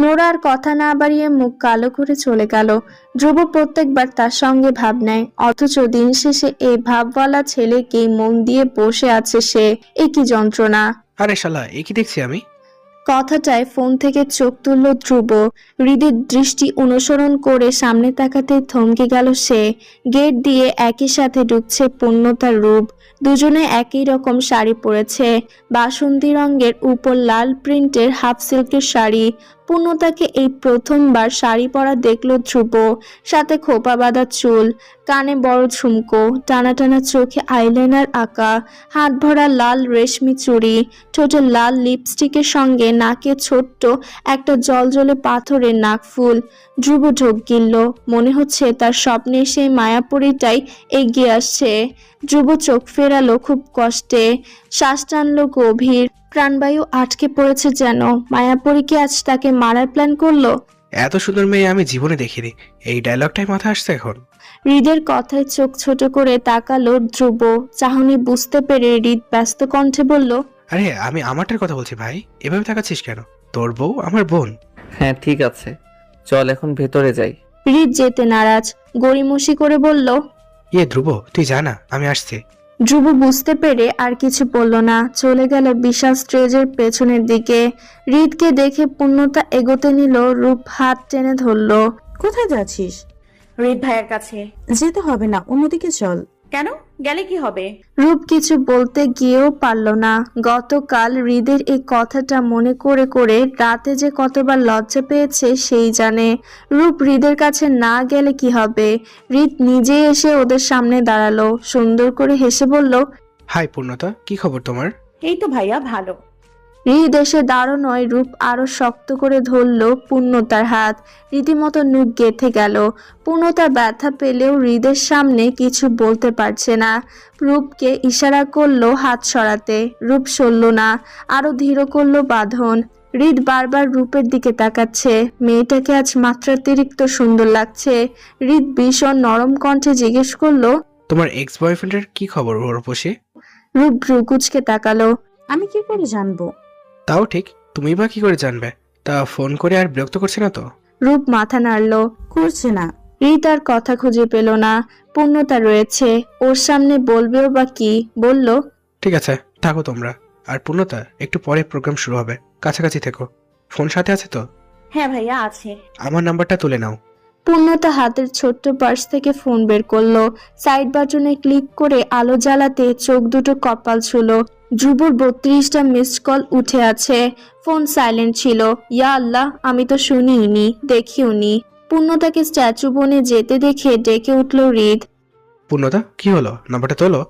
Nora আর কথা না বাড়িয়ে মুখ কালো করে চলে গেল। ধ্রুব প্রত্যেকবার তার সঙ্গে ভাব নেয়, অথচ দিন শেষে এই ভাবওয়ালা ছেলেকেই মন দিয়ে বসে আছে সে। এ কি যন্ত্রণা! আরে শালা, এ কি দেখছি আমি? কথাটায় ফোন থেকে চোখ তুলল ধ্রুব। হৃদের দৃষ্টি অনুসরণ করে সামনে তাকাতে থমকে গেল সে। গেট দিয়ে একই সাথে ঢুকছে পূর্ণতার রূপ। দুজনে একই রকম শাড়ি পরেছে, বাসন্তী রঙের উপর লাল প্রিন্টের হাফ সিল্কের শাড়ি। পূর্ণতাকে এই প্রথমবার শাড়ি পরা দেখল ধ্রুব। সাথে খোপা বাঁধা চুল, কানে বড় ঝুমকো, টানা টানা চোখে আইলাইনার আঁকা, হাত ভরা লাল রেশমি চুড়ি, ঠোঁটে লাল লিপস্টিকের সঙ্গে নাকে ছোট্ট একটা জলজলে পাথরের নাকফুল। ধ্রুব ঢোক গিলল, মনে হচ্ছে তার স্বপ্নে সেই মায়াপুরীটাই এগিয়ে আসছে। ধ্রুব চোখ ফেরালো খুব কষ্টে, শ্বাস টানলো গভীর, প্রাণবায়ু আটকে পড়েছে যেন। মায়াপুরীকে আজ তাকে মারার প্ল্যান করলো। এত সুন্দর মেয়ে আমি জীবনে দেখিনি। এই ডায়লগটাই মাথায় আসছে এখন। হৃদের কথায় চোখ ছোট করে তাকালো ধ্রুব। চাহনি বুঝতে পেরে হৃদ ব্যস্ত কণ্ঠে বলল, আরে আমি আমারটার কথা বলছি ভাই, এভাবে তাকাচ্ছিস কেন? তোর বউ আমার বোন। হ্যাঁ ঠিক আছে, চল এখন ভেতরে যাই। হৃদ যেতে নারাজ, গড়িমসি করে বলল। ধ্রুব, তুই জানা আমি আসছি। ধ্রুব বুঝতে পেরে আর কিছু বলল না, চলে গেল বিশাল স্টেজের পেছনের দিকে। হৃদকে দেখে পূর্ণতা এগোতে নিল, রূপ হাত টেনে ধরল। কোথায় যাচ্ছিস? হৃদ ভাইয়ের কাছে। যেতে হবে না, অন্যদিকে চল। কেন? গেলে কি হবে? রূপ কিছু বলতে গিয়েও পারল না। গতকাল হৃদের এই কথাটা মনে করে করে রাতে যে কতবার লজ্জা পেয়েছে সেই জানে। রূপ হৃদের কাছে না গেলে কি হবে? হৃদ নিজেই এসে ওদের সামনে দাঁড়ালো, সুন্দর করে হেসে বলল, হাই পূর্ণতা, কি খবর তোমার? এই তো ভাইয়া, ভালো। হৃদ এসে দাঁড়ানোয় রূপ আরো শক্ত করে ধরল পূর্ণতার হাত। রীতিমতো নুক গেঁথে গেল। পূর্ণতা ব্যথা পেলেও হৃদের সামনে কিছু বলতে পারছে না। রূপকে ইশারা করলো হাত সরাতে, রূপ সরল না, আরো ধীর করলো বাঁধন। হৃদ বারবার রূপের দিকে তাকাচ্ছে, মেয়েটাকে আজ মাত্রাতিরিক্ত সুন্দর লাগছে। হৃদ ভীষণ নরম কণ্ঠে জিজ্ঞেস করলো, তোমার এক্স বয়ফ্রেন্ডের কি খবর ওরপসি? রূপ ভ্রু কুঁচকে তাকালো। আমি কি করে জানবো? তাও ঠিক, তুমি বা কি করে জানবে? তা ফোন করে আর বিরক্ত করছে না তো? রূপ মাথা নাড়ল। করছে না। হৃদ আর কথা খুঁজে পেল না। পূর্ণতা রয়েছে, ওর সামনে বলবেও বা কি? বলল, ঠিক আছে, থাকো তোমরা। আর পূর্ণতা, একটু পরে প্রোগ্রাম শুরু হবে, কাছাকাছি থেকো। ফোন সাথে আছে তো? হ্যাঁ ভাইয়া, আছে। আমার নাম্বারটা তুলে নাও। পূর্ণতা হাতের ছোট্ট পার্স থেকে ফোন বের করলো। সাইড বাটনে ক্লিক করে আলো জ্বালাতে চোখ দুটো কপাল ছুলো। ধ্রুবর 32টা মিসড কল উঠে আছে। ফোন সাইলেন্ট ছিল। ইয়া আল্লাহ, আমি তো শুনিনি, দেখিওনি। পূর্ণতাকে স্ট্যাচু বনে যেতে দেখে ডেকে উঠল হৃদ। পূর্ণতা, কি হলো? নাম্বারটা তোলো।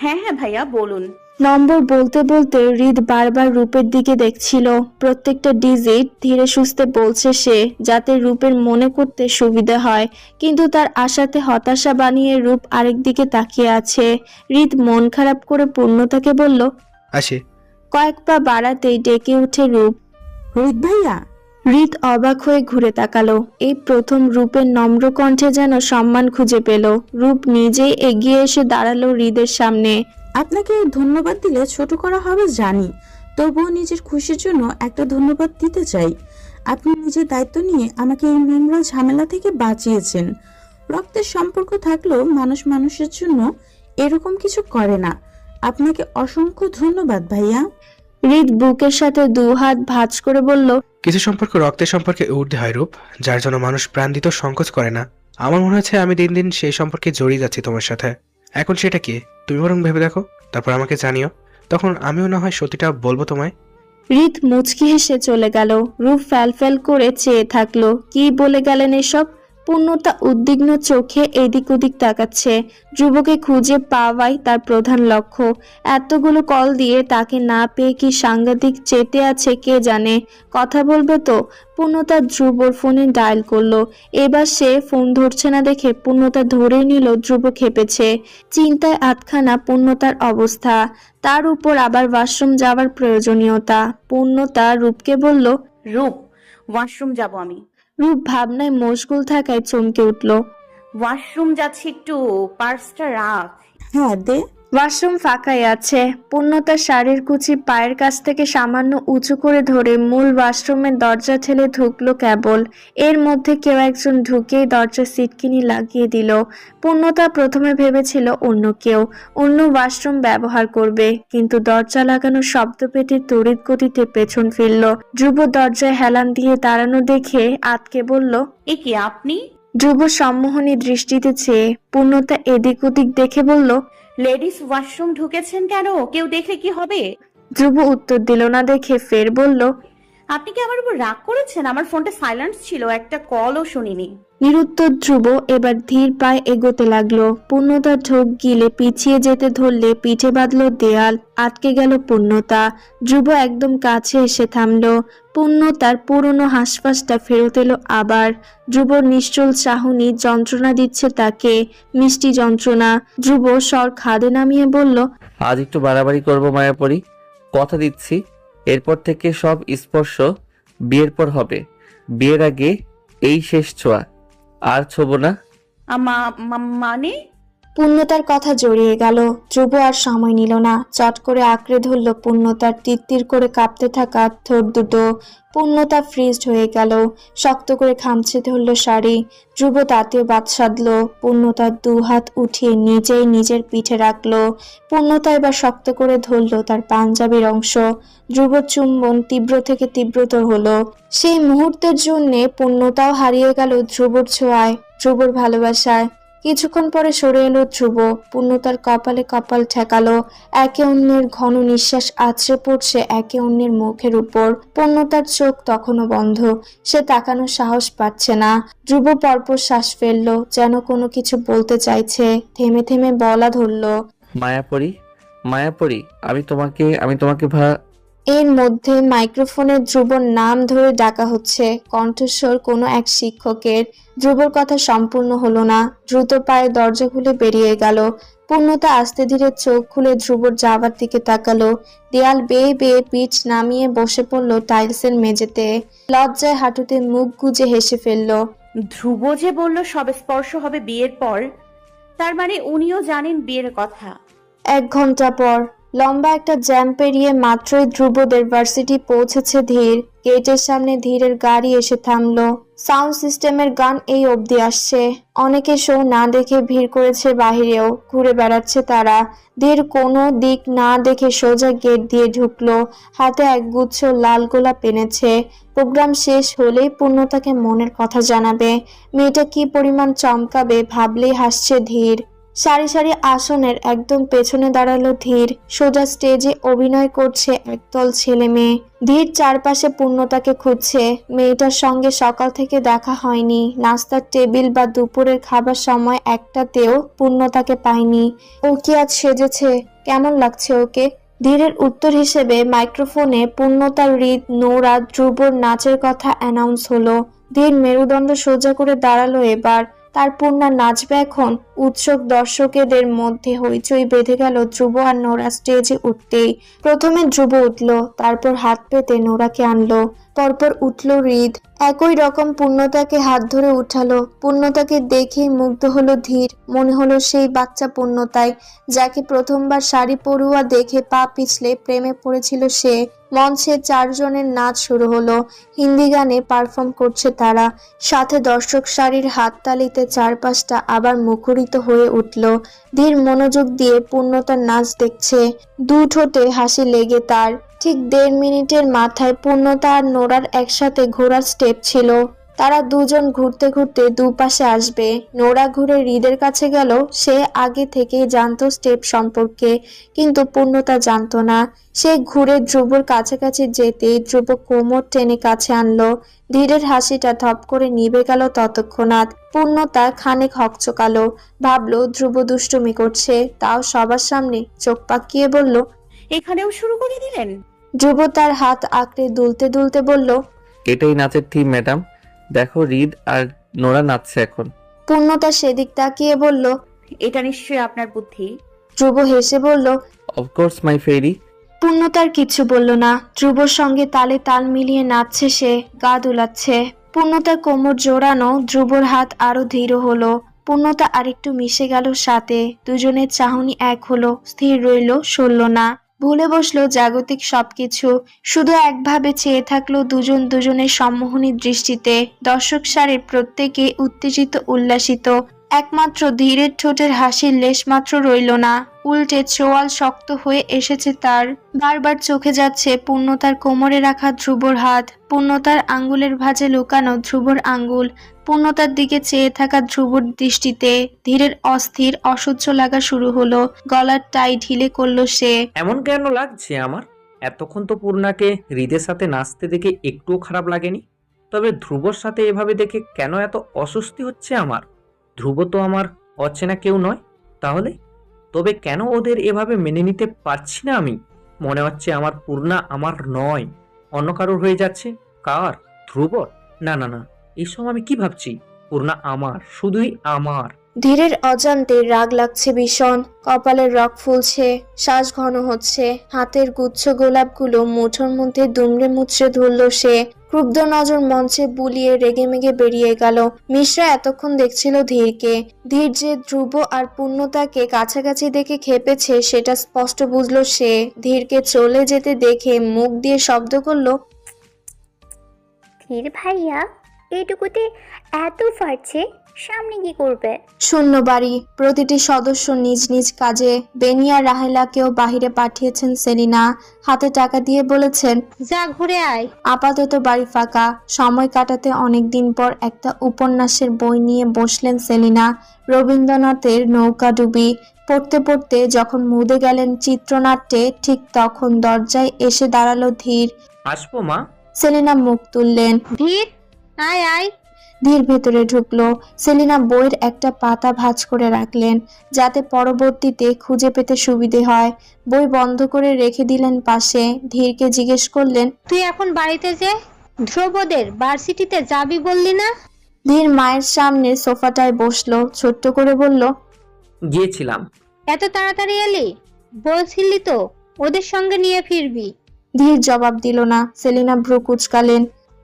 হ্যাঁ হ্যাঁ ভাইয়া, বলুন। নম্বর বলতে বলতে হৃদ বারবার রূপের দিকে দেখছিল। প্রত্যেকটা ডিজিট ধীরে সুস্থে বলছে সে, যাতে রূপের মনে করতে সুবিধা হয়। কিন্তু তার আশাতে হতাশা বানিয়ে রূপ আরেক দিকে তাকিয়ে আছে। হৃদ মন খারাপ করে পূর্ণতাকে বলল। আসি। কয়েক পা বাড়াতেই ডেকে উঠে রূপ। রোহিত ভাইয়া। হৃদ অবাক হয়ে ঘুরে তাকালো। এই প্রথম রূপের নম্র কণ্ঠে যেন সম্মান খুঁজে পেল। রূপ নিজেই এগিয়ে এসে দাঁড়ালো হৃদের সামনে। আপনাকে ধন্যবাদ দিলে ছোট করা হবে জানি, তবুও নিজের খুশির জন্য একটা ধন্যবাদ দিতে চাই। আপনি নিজের দায়িত্ব নিয়ে আমাকে এই নোংরা ঝামেলা থেকে বাঁচিয়েছেন। রক্তের সম্পর্ক থাকলেও মানুষ মানুষের জন্য এরকম কিছু করে না। আপনাকে অসংখ্য ধন্যবাদ ভাইয়া। হৃদ বুকের সাথে দু হাত ভাঁজ করে বলল, কিছু সম্পর্ক রক্তের সম্পর্কে ঊর্ধ্বে হয় রূপ, যার জন্য মানুষ প্রাণ দিতেও সংকোচ করে না। আমার মনে হচ্ছে আমি দিন দিন সেই সম্পর্কে জড়িয়ে যাচ্ছি তোমার সাথে। এখন সেটা কি, তুমি বরং ভেবে দেখো, তারপর আমাকে জানিও। তখন আমিও না হয় সত্যিটা বলবো তোমায়। হৃদ মুচকি হেসে চলে গেল। রূপ ফ্যাল ফ্যাল করে চেয়ে থাকলো। কি বলে গেলেন এসব? পূর্ণতা উদ্বিগ্ন চোখে এদিক ওদিক তাকাচ্ছে। ধ্রুবকে খুঁজে পাওয়াই তার প্রধান লক্ষ্য। এতগুলো কল দিয়ে তাকে না পেয়ে কি সাংঘাতিক চেতে আছে কে জানে। কথা বলবে তো? পূর্ণতা ধ্রুবর ফোনে ডায়াল করলো। এবার সে ফোন ধরছে না দেখে পূর্ণতা ধরে নিল ধ্রুব খেপেছে। চিন্তায় আটখানা পূর্ণতার অবস্থা, তার উপর আবার ওয়াশরুম যাওয়ার প্রয়োজনীয়তা। পূর্ণতা রূপকে বলল। রূপ, ওয়াশরুম যাব আমি। রূপ ভাবনায় মশগুল থাকায় চমকে উঠল। ওয়াশরুম যাচ্ছি, একটু পার্সটা রাখ। হ্যাঁ দে। ওয়াশরুম ফাঁকাই আছে। পূর্ণতার শাড়ির কুচি পায়ের কাছ থেকে সামান্য উঁচু করে ধরে মূল ওয়াশরুমের দরজা ঠেলে ঢুকলো কেবল। এর মধ্যে কেউ একজন ঢুকেই দরজা সিটকিনি লাগিয়ে দিল। পূর্ণতা প্রথমে ভেবেছিল অন্য কেউ অন্য ওয়াশরুম ব্যবহার করবে, কিন্তু দরজা লাগানোর শব্দ পেতে তড়িৎ গতিতে পেছন ফিরল। ধ্রুব দরজায় হেলান দিয়ে দাঁড়ানো দেখে আতকে বলল। এ কি আপনি? ধ্রুব সম্মোহনী দৃষ্টিতে চেয়ে পূর্ণতা এদিক ওদিক দেখে বলল। লেডিস ওয়াশরুম ঢুকেছেন কেন? কেউ দেখলে কি হবে? ধ্রুব উত্তর দিল না দেখে ফের বলল। আপনি কি আমার উপর রাগ করেছেন? আমার ফোনটা সাইলেন্ট ছিল, একটা কলও শুনিনি। নিরুত্তর ধ্রুব এবার ধীর পায়ে এগোতে লাগলো। পূর্ণতা ঢোক গিলে পিছিয়ে যেতে ধরলে পিঠে বাঁধলো দেয়াল। আটকে গেল পূর্ণতা। ধ্রুব একদম কাছে এসে থামলো। পূর্ণতার পুরনো হাঁসফাঁসটা ফেরত এলো আবার। ধ্রুবর নিশ্চল চাহনি যন্ত্রণা দিচ্ছে তাকে, মিষ্টি যন্ত্রণা। ধ্রুব স্বর খাদে নামিয়ে বলল। আজ একটু বাড়াবাড়ি করবো মায়াপরি, কথা দিচ্ছি। এরপর থেকে সব স্পর্শ বিয়ের পর হবে। বিয়ের আগে এই শেষ ছোঁয়া, আর ছোবো না। মানে? পূর্ণতার কথা জড়িয়ে গেল। ধ্রুব আর সময় নিল না, চট করে আঁকড়ে ধরল পূর্ণতার তিত্তির করে কাঁপতে থাকা ঠোঁট দুটো। পূর্ণতা ফ্রিজড হয়ে গেল, শক্ত করে খামচে ধরল শাড়ি। ধ্রুব তাতেও বাদ সাধল। পূর্ণতার দু হাত উঠিয়ে নিজেই নিজের পিঠে রাখলো। পূর্ণতা এবার শক্ত করে ধরল তার পাঞ্জাবির অংশ। ধ্রুবর চুম্বন তীব্র থেকে তীব্রতর হলো। সেই মুহূর্তের জন্যে পূর্ণতাও হারিয়ে গেল ধ্রুবর ছোঁয়ায়, ধ্রুবর ভালোবাসায়। কিছুক্ষণ পরে সরে এলো ধ্রুব। পূর্ণতার কপালে কপাল ঠেকালো। একে অন্যের ঘন নিঃশ্বাস আছড়ে পড়ছে একে অন্যের মুখের উপর। পূর্ণতার চোখ তখনও বন্ধ, সে তাকানোর সাহস পাচ্ছে না। ধ্রুব পরপর শ্বাস ফেললো, যেন কোনো কিছু বলতে চাইছে। থেমে থেমে বলা ধরলো। মায়াপরি, মায়াপরি, আমি তোমাকে এর মধ্যে মাইক্রোফোনে ধ্রুবর নাম ধরে ডাকা হচ্ছে, কণ্ঠস্বর কোনো এক শিক্ষকের। ধ্রুবর কথা সম্পূর্ণ হলো না। দ্রুত পায়ে দরজা খুলে বেরিয়ে গেল। পূর্ণতা আস্তে ধীরে চোখ খুলে ধ্রুবর যাবার দিকে তাকালো। দেয়াল বেয়ে বেয়ে পিঠ নামিয়ে বসে পড়লো টাইলসের মেঝেতে। লজ্জায় হাঁটুতে মুখ গুজে হেসে ফেললো। ধ্রুব যে বলল সব স্পর্শ হবে বিয়ের পর, তার মানে উনিও জানেন বিয়ের কথা। 1 ঘন্টা পর লম্বা একটা জ্যাম পেরিয়ে মাত্রই ধ্রুবদের ভার্সিটি পৌঁছেছে ধীর। গেটের সামনে ধীরের গাড়ি এসে থামলো। সাউন্ড সিস্টেমের গান এই অবধি আসছে। অনেকে শো না দেখে ভিড় করেছে বাহিরেও, ঘুরে বেড়াচ্ছে তারা। ধীর কোনো দিক না দেখে সোজা গেট দিয়ে ঢুকলো। হাতে একগুচ্ছ লাল গোলাপ এনেছে। প্রোগ্রাম শেষ হলেই পূর্ণতাকে মনের কথা জানাবে। মেয়েটা কি পরিমাণ চমকাবে ভাবলেই হাসছে ধীর। সারি সারি আসনের একদম পেছনে দাঁড়ালো ধীর। সোজা স্টেজে অভিনয় করছে একদল ছেলে মেয়ে। ধীর চারপাশে পূর্ণতাকে খুঁজছে। মেয়েটার সঙ্গে সকাল থেকে দেখা হয়নি। নাস্তার টেবিল বা দুপুরের খাবার সময় একটাতেও পূর্ণতাকে পায়নি। ও কি আজ সেজেছে? কেমন লাগছে ওকে? ধীরের উত্তর হিসেবে মাইক্রোফোনে পূর্ণতা, হৃদ, নোরা, ধ্রুবর নাচের কথা অ্যানাউন্স হলো। ধীর মেরুদণ্ড সোজা করে দাঁড়ালো এবার। তার পূর্ণা নাচবে এখন। উৎসুক দর্শকেদের মধ্যে হইচই বেঁধে গেল ধ্রুব আর নোরা স্টেজে উঠতেই। প্রথমে ধ্রুব উঠল, তারপর হাত পেতে নোরাকে আনলো। পরপর উঠল হৃদ। একই রকম পূর্ণতাকে হাত ধরে উঠালো। পূর্ণতাকে দেখেই মুগ্ধ হলো ধীর। মনে হলো সেই বাচ্চা পূর্ণতাই, যাকে প্রথমবার শাড়ি পরুয়া দেখে পা পিছলে প্রেমে পড়েছিল সে। মঞ্চে 4 জনের নাচ শুরু হলো। হিন্দি গানে পারফর্ম করছে তারা। সাথে দর্শক সারির হাততালিতে চারপাশটা আবার মুখরিত হয়ে উঠল। ধীর মনোযোগ দিয়ে পূর্ণতার নাচ দেখছে। দু ঠোঁটে হাসি লেগে তার। ঠিক 1.5 মিনিটের মাথায় পূর্ণতা আর নোরার একসাথে ঘোরার স্টেপ ছিল। তারা দুজন ঘুরতে ঘুরতে দুপাশে আসবে। নোরা ঘুরে হৃদের কাছে গেল। সে আগে থেকেই জানতো স্টেপ সম্পর্কে, কিন্তু পূর্ণতা জানতো না। সে ঘুরে ধ্রুবর কাছাকাছি যেতেই ধ্রুব কোমর টেনে কাছে আনলো। ধীরের হাসিটা ধপ করে নিভে গেল তৎক্ষণাৎ। পূর্ণতা খানিক হকচকালো। ভাবলো ধ্রুব দুষ্টুমি করছে, তাও সবার সামনে। চোখ পাকিয়ে বলল, এখানেও শুরু করে দিলেন? ধ্রুব তার হাত আঁকড়ে দুলতে দুলতে বলল, এটাই নাচের থিম ম্যাডাম। দেখো হৃদ আর নোরা নাচছে এখন। পূর্ণতা সেদিক তাকিয়ে বলল, এটা নিশ্চয়ই আপনার বুদ্ধি। ধ্রুব হেসে বলল, অফকোর্স মাই ফেরি। পূর্ণতার কিচ্ছু বলল না। ধ্রুবর সঙ্গে তালে তাল মিলিয়ে নাচছে সে, গা দুলাচ্ছে। পূর্ণতার কোমর জোড়ানো, ধ্রুবর হাত আরো ধীর হলো। পূর্ণতা আরেকটু মিশে গেল সাথে। দুজনের চাহনি এক হলো, স্থির রইল, সরল না। ভুলে বসলো জাগতিক সবকিছু, শুধু একভাবে চেয়ে থাকলো দুজন দুজনের সম্মোহনী দৃষ্টিতে। দর্শক সারির প্রত্যেকে উত্তেজিত, উল্লাসিত। একমাত্র ধীরের ঠোঁটের হাসির লেশমাত্র রইল না, উল্টে চোয়াল শক্ত হয়ে এসেছে তার। বারবার চোখে যাচ্ছে পূর্ণতার কোমরে রাখা ধ্রুবর হাত, পূর্ণতার আঙ্গুলের ভাঁজে লুকানো ধ্রুবর আঙ্গুল, পূর্ণতার দিকে চেয়ে থাকা ধ্রুবর দৃষ্টিতে। ধীরের অস্থির, অসহ্য লাগা শুরু হলো। গলার টাই ঢিলে করলো সে। এমন কেন লাগছে আমার? এতক্ষণ তো পূর্ণাকে হৃদের সাথে নাচতে দেখে একটুও খারাপ লাগেনি, তবে ধ্রুবর সাথে এভাবে দেখে কেন এত অস্বস্তি হচ্ছে আমার? ধ্রুব তো আমার অচেনা কেউ নয়, তাহলে তবে কেন ওদের এভাবে মেনে নিতে পারছি না আমি? মনে হচ্ছে আমার পূর্ণা আমার নয়, অন্য কারোর হয়ে যাচ্ছে। কার? ধ্রুবর? না না না, এইসব আমি কি ভাবছি? পূর্ণা আমার, শুধুই আমার। ধীরের অজান্তে রাগ লাগছে ভীষণ, কপালের রগ ফুলছে, শ্বাস ঘন হচ্ছে। হাতের গুচ্ছ গোলাপগুলো মুঠোর মধ্যে দুমড়ে মুচড়ে ধরল সে। ক্রুব্ধ নজর মঞ্চে বুলিয়ে রেগেমেগে বেরিয়ে গেল। মিশ্রা এতক্ষণ দেখছিল ধীরকে। ধীর যে ধ্রুব আর পূর্ণতাকে কাছাকাছি দেখে খেপেছে সেটা স্পষ্ট বুঝলো সে। ধীরকে চলে যেতে দেখে মুখ দিয়ে শব্দ করলো, ধীর ভাইয়া এইটুকুতে এত ফাটছে, সামনে কি করবে? শূন্য বাড়ি, প্রতিটি সদস্য নিজ নিজ কাজে। বেনিয়া রাহেলাকেও বাহিরে পাঠিয়েছেন সেলিনা। হাতে টাকা দিয়ে বলেছেন, যা ঘুরে আয়। আপাতত বাড়ি ফাঁকা। সময় কাটাতে অনেকদিন পর একটা উপন্যাসের বই নিয়ে বসলেন সেলিনা। রবীন্দ্রনাথের নৌকাডুবি পড়তে পড়তে যখন মুদে গেলেন চিত্রনাট্যে, ঠিক তখন দরজায় এসে দাঁড়ালো ধীর। আসবো মা? সেলিনা মুখ তুললেন। ধীর, আয় আয়। ধীর ভেতরে ঢুকলো। সেলিনা বইয়ের একটা পাতা ভাঁজ করে রাখলেন, যাতে পরবর্তীতে খুঁজে পেতে সুবিধে হয়। বই বন্ধ করে রেখে দিলেন পাশে। ধীরকে জিজ্ঞেস করলেন, তুই এখন বাড়িতে যে ধ্রুবদের ভার্সিটিতে যাবি বললি না? ধীর মায়ের সামনে সোফাটায় বসলো, ছোট্ট করে বলল, গিয়েছিলাম। এত তাড়াতাড়ি এলি? বলছিলি তো ওদের সঙ্গে নিয়ে ফিরবি। ধীর জবাব দিল না। সেলিনা ভ্রু কুঁচকালেন।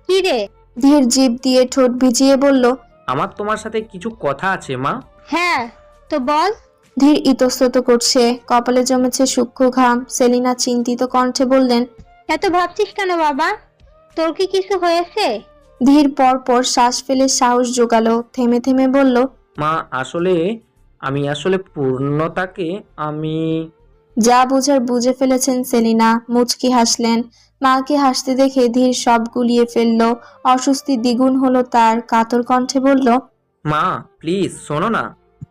কি রে? ধীর জিভ দিয়ে ঠোঁট ভিজিয়ে বলল, আমার তোমার সাথে কিছু কথা আছে মা। হ্যাঁ তো বল। ধীর ইতস্তত করছে, কপালে জমেছে সূক্ষ্ম ঘাম। সেলিনা চিন্তিত কণ্ঠে বললেন, এত ভাবছিস কেন বাবা? তোর কি কিছু হয়েছে? ধীর পর পর শ্বাস ফেলে সাহস জোগালো, থেমে থেমে বলল, মা আসলে আমি পূর্ণতাকে আমি যা বোঝার বুঝে ফেলেছেন সেলিনা। মুচকি হাসলেন। মাকে হাসতে দেখে ধীর সব গুলিয়ে ফেলল। অস্বস্তি দ্বিগুণ হলো তার। কাতর কণ্ঠে বলল, মা প্লিজ শোনো না।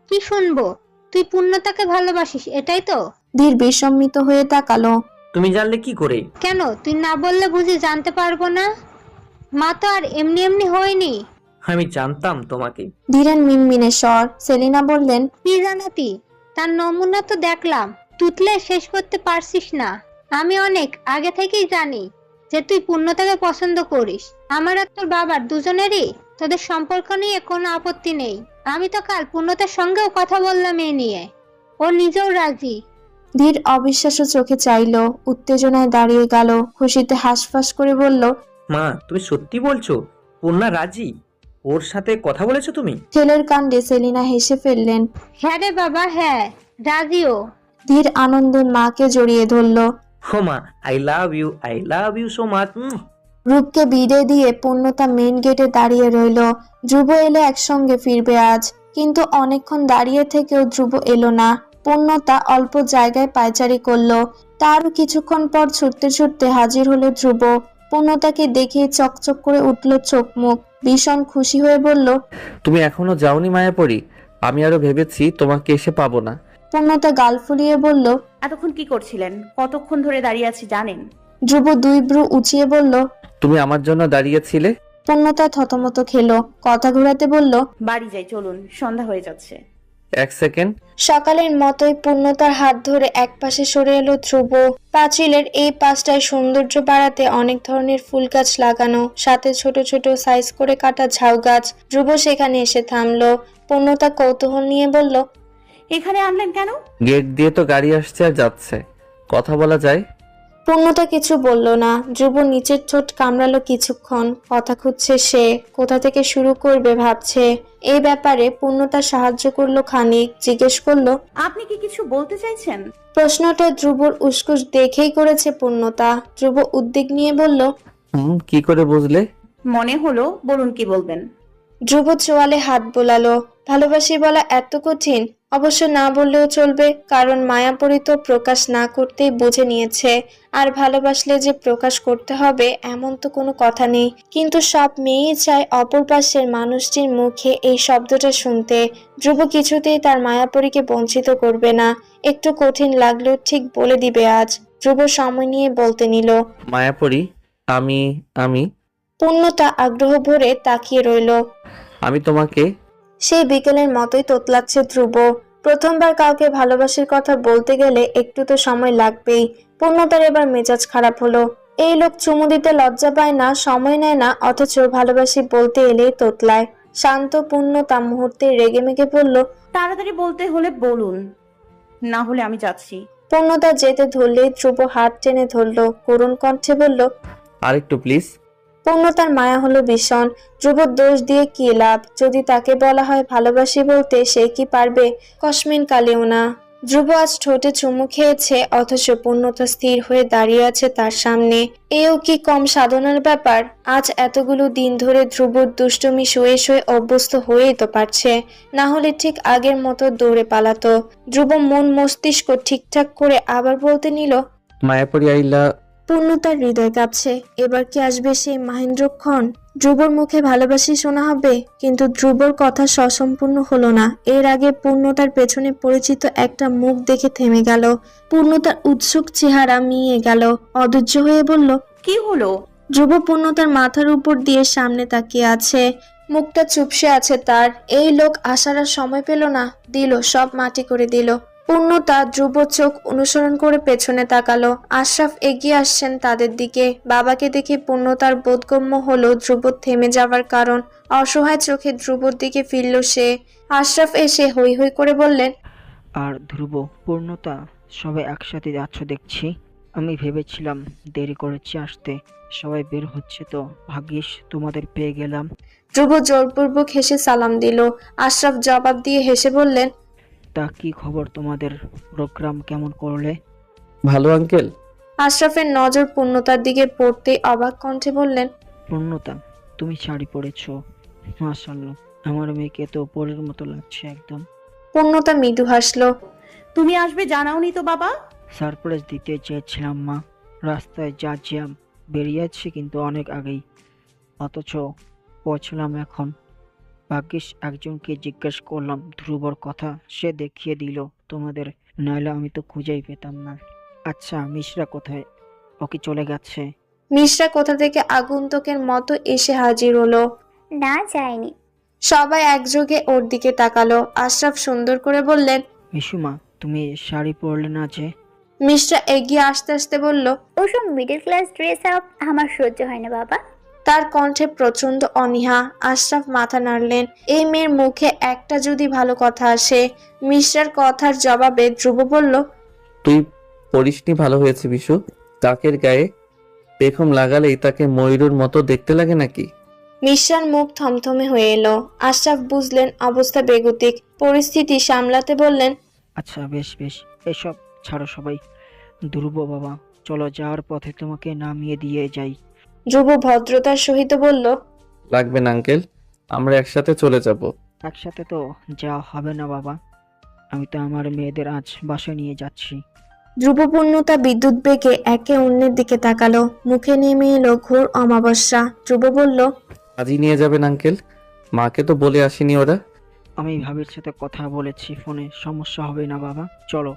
কি শুনবো? তুই পূর্ণতাকে ভালোবাসিস, এটাই তো? ধীর বিসম্মিত হয়ে তাকালো। তুমি জানলে কি করে? কেন তুই না বললে বুঝি জানতে পারবো না? মা তো আর এমনি এমনি হয়নি। আমি জানতাম তোমাকে। ধীরেন মিনমিনে স্বর। সেলিনা বললেন, কি জানাতি? তার নমুনা তো দেখলাম, তুতলে শেষ করতে পারছিস না। আমি অনেক আগে থেকেই জানি যে তুই পূর্ণতাকে পছন্দ করিস। আমার আর তোর বাবার দুজনেরই তোদের সম্পর্ক নিয়ে কোনো আপত্তি নেই। আমি তো কাল পূর্ণতার সঙ্গেও কথা বললাম এ নিয়ে, ও নিজেও রাজি। ধীর অবিশ্বাস্য চোখে চাইলো, উত্তেজনায় দাঁড়িয়ে গেল। খুশিতে হাঁসফাঁস করে বলল, মা তুমি সত্যি বলছো? পূর্ণা রাজি? ওর সাথে কথা বলেছো তুমি? ছেলের কাণ্ডে সেলিনা হেসে ফেললেন। হ্যাঁ রে বাবা, হ্যাঁ রাজিও। ধীর আনন্দে মাকে জড়িয়ে ধরল। হো মা, I love you so much. রূপকে বিদায় দিয়ে পূর্ণতা মেন গেটে দাঁড়িয়ে রইল। ধ্রুব এলে একসঙ্গে ফিরবে আজ, কিন্তু অনেকক্ষণ দাঁড়িয়ে থেকেও ধ্রুব এলো না। পূর্ণতা অল্প জায়গায় পায়চারি করলো। তারও কিছুক্ষণ পর ছুটতে ছুটতে হাজির হলো ধ্রুব। পূর্ণতাকে দেখে চকচক করে উঠল চোখ মুখ। ভীষণ খুশি হয়ে বলল, তুমি এখনো যাওনি মায়াপরি? আমি আরো ভেবেছি তোমাকে এসে পাবো না। পূর্ণতা গাল ফুলিয়ে বলল, এতক্ষণ কি করছিলেন? কতক্ষণ ধরে দাঁড়িয়ে আছি জানেন? ধ্রুব দুই ভ্রু উঁচিয়ে বলল। তুমি আমার জন্য দাঁড়িয়েছিলে? পূর্ণতা থতমত খেলো। কথা ঘোরাতে বলল, বাড়ি যাই চলুন, সন্ধ্যা হয়ে যাচ্ছে। এক সেকেন্ড। সকালের মতোই পূর্ণতার হাত ধরে একপাশে সরে এলো ধ্রুব। পাঁচিলের এই পাশটায় সৌন্দর্য বাড়াতে অনেক ধরনের ফুল গাছ লাগানো, সাথে ছোট ছোট সাইজ করে কাটা ঝাউ গাছ। ধ্রুব সেখানে এসে থামলো। পূর্ণতা কৌতূহল নিয়ে বলল, এখানে আনলেন কেন? গেট দিয়ে তো গাড়ি আসছে আর যাচ্ছে, কথা বলা যায়। পূর্ণতা কিছু বলল না। ধ্রুব নিচের ঠোঁট কামড়ালো কিছুক্ষণ। কথা খুঁজছে সে, কোথা থেকে শুরু করবে ভাবছে। এই ব্যাপারে পূর্ণতা সাহায্য করলো খানিক, জিজ্ঞেস করলো, আপনি কি কিছু বলতে চাইছেন? প্রশ্নটা ধ্রুবর উসকুস দেখেই করেছে পূর্ণতা। ধ্রুব উদ্বেগ নিয়ে বলল, কি করে বুঝলে? মনে হলো, বলুন কি বলবেন। ধ্রুব চোয়ালে হাত বোলালো। ভালোবাসি বলা এত কঠিন? অবশ্য না বললেও চলবে, কারণ মায়াপরি তো প্রকাশ না করতেই বুঝে নিয়েছে। আর ভালোবাসলে যে প্রকাশ করতে হবে এমন তো কোনো কথা নেই। কিন্তু সব মেয়েই চায় অপর পাশের মানুষটির মুখে এই শব্দটা শুনতে। ধ্রুব কিছুতেই তার মায়াপরীকে বঞ্চিত করবে না। একটু কঠিন লাগলেও ঠিক বলে দিবে আজ। ধ্রুব সময় নিয়ে বলতে নিল। মায়াপরি, আমি আমি পূর্ণতা আগ্রহ ভরে তাকিয়ে রইল। আমি তোমাকে সেই বিকেলের মতোই তোতলাচ্ছে ধ্রুব। প্রথমবার কাউকে ভালোবাসার কথা বলতে গেলে একটু তো সময় লাগবেই। পূর্ণতার এবার মেজাজ খারাপ হলো। এই লোক চুমু দিতে লজ্জা পায় না, সময় নেয় না, অথচ ভালোবাসি বলতে এলেই তোতলায়। শান্ত পূর্ণতা মুহূর্তে রেগে মেগে বলল, তাড়াতাড়ি বলতে হলে বলুন, না হলে আমি যাচ্ছি। পূর্ণতা যেতে ধরলেই ধ্রুব হাত টেনে ধরলো, করুণ কণ্ঠে বলল, আরেকটু প্লিজ। পূর্ণতার মায়া হলো ভীষণ। ধ্রুবর দোষ দিয়ে কি লাভ? যদি তাকে বলা হয় ভালোবাসি বলতে, সে কি পারবে? কসমিন কালেও না। ধ্রুব আজ ঠোঁটে চুমু খেয়েছে, অথচ পূর্ণতা স্থির হয়ে দাঁড়িয়ে আছে তার সামনে। এও কি কম সাধনার ব্যাপার? আজ এতগুলো দিন ধরে ধ্রুবর দুষ্টুমি শুয়ে শুয়ে অভ্যস্ত হয়েই তো পারছে, না হলে ঠিক আগের মতো দৌড়ে পালাতো। ধ্রুব মন মস্তিষ্ক ঠিকঠাক করে আবার বলতে নিল, মায়াপরি আইলা। পূর্ণতার হৃদয় কাঁপছে। এবার কি আসবে সেই মহেন্দ্রক্ষণ? ধ্রুবর মুখে ভালোবাসি শোনা হবে, কিন্তু ধ্রুবর কথা সসম্পূর্ণ হলো না। এর আগে পূর্ণতার পেছনে পরিচিত একটা মুখ দেখে থেমে গেল। পূর্ণতার উৎসুক চেহারা মিয়ে গেল। অধৈর্য হয়ে বলল, কি হলো? ধ্রুব পূর্ণতার মাথার উপর দিয়ে সামনে তাকিয়ে আছে। মুখটা চুপসে আছে তার। এই লোক আসার আর সময় পেল না, দিল সব মাটি করে দিল। পূর্ণতা ধ্রুব চোখ অনুসরণ করে পেছনে তাকালো। আশরাফ এগিয়ে আসছেন তাদের দিকে। বাবাকে দেখে পূর্ণতার বোধগম্য হলো ধ্রুব থেমে যাওয়ার কারণ। অসহায় চোখে ধ্রুবর দিকে ফিরল সে। আশরাফ এসে হই হই করে বললেন, আর ধ্রুব, পূর্ণতা, সবাই একসাথে যাচ্ছ দেখছি। আমি ভেবেছিলাম দেরি করেছি আসতে। সবাই বের হচ্ছে তো, ভাগ্যিস তোমাদের পেয়ে গেলাম। ধ্রুব জোরপূর্বক হেসে সালাম দিল। আশরাফ জবাব দিয়ে হেসে বললেন, তা কি খবর তোমাদের? প্রোগ্রাম কেমন করলে? ভালো আঙ্কেল। আশরাফের নজর পূর্ণতার দিকে পড়তেই অবাক কণ্ঠে বললেন, পূর্ণতা, তুমি শাড়ি পরেছো, মাশাআল্লাহ। আমার মেয়েকে তো পরের মতো লাগছে একদম। পূর্ণতা মৃদু হাসলো। তুমি আসবে জানাওনি তো বাবা। সারপ্রাইজ দিতে চেয়েছিলাম মা। রাস্তায় যা জ্যাম, বেরিয়েছি কিন্তু অনেক আগেই, অথচ পৌঁছলাম এখন। ভাগ্যিস একজনকে জিজ্ঞেস করলাম ধ্রুবর কথা, সে দেখিয়ে দিল তোমাদের, নইলে আমি তো খুঁজেই পেতাম না। আচ্ছা, মিশরা কোথায়? ও কি চলে গেছে? মিশরা কোথা থেকে আগন্তুকের মতো এসে হাজির হলো। না, যায়নি। সবাই একযোগে ওর দিকে তাকালো। আশরাফ সুন্দর করে বললেন, মিশুমা, তুমি শাড়ি পরলে না যে? মিশরা এগিয়ে আসতে আসতে বলল, ওসব মিডল ক্লাস ড্রেস আপ আমার সহ্য হয় না বাবা। তার কণ্ঠে প্রচন্ড অনীহা। আশরাফ মাথা নাড়লেন। এই মেয়ের মুখে একটা যদি ভালো কথা আসে। মিশরার কথার জবাবে ধ্রুব বলল, তুই পরিসনি, ভালো হয়েছে বিশু। কাকের গায়ে পেখম লাগালেই তাকে ময়ূরের মতো দেখতে লাগে নাকি? মিশরার মুখ থমথমে হয়ে এলো। আশরাফ বুঝলেন অবস্থা বেগতিক। পরিস্থিতি সামলাতে বললেন, আচ্ছা, বেশ বেশ, এসব ছাড়ো সবাই। ধ্রুব বাবা, চলো, যাওয়ার পথে তোমাকে নামিয়ে দিয়ে যাই। ধ্রুব ভদ্রতার সহিত বলল, লাগবে না আঙ্কেল, আমরা একসাথে চলে যাব। একসাথে তো যাওয়া হবে না বাবা, আমি তো আমার মেয়েদের আজ বাসায় নিয়ে যাচ্ছি। ধ্রুবপূর্ণতা বিদ্যুৎ বেগে একে অন্যের দিকে তাকালো। মুখে নেমে এলো ঘোর অমাবস্যা। ধ্রুব বলল, আজই নিয়ে যাবেন আঙ্কেল? মাকে তো বলে আসেনি ওরা। আমি ভাবির সাথে কথা বলেছি ফোনে, সমস্যা হবে না বাবা, চলো।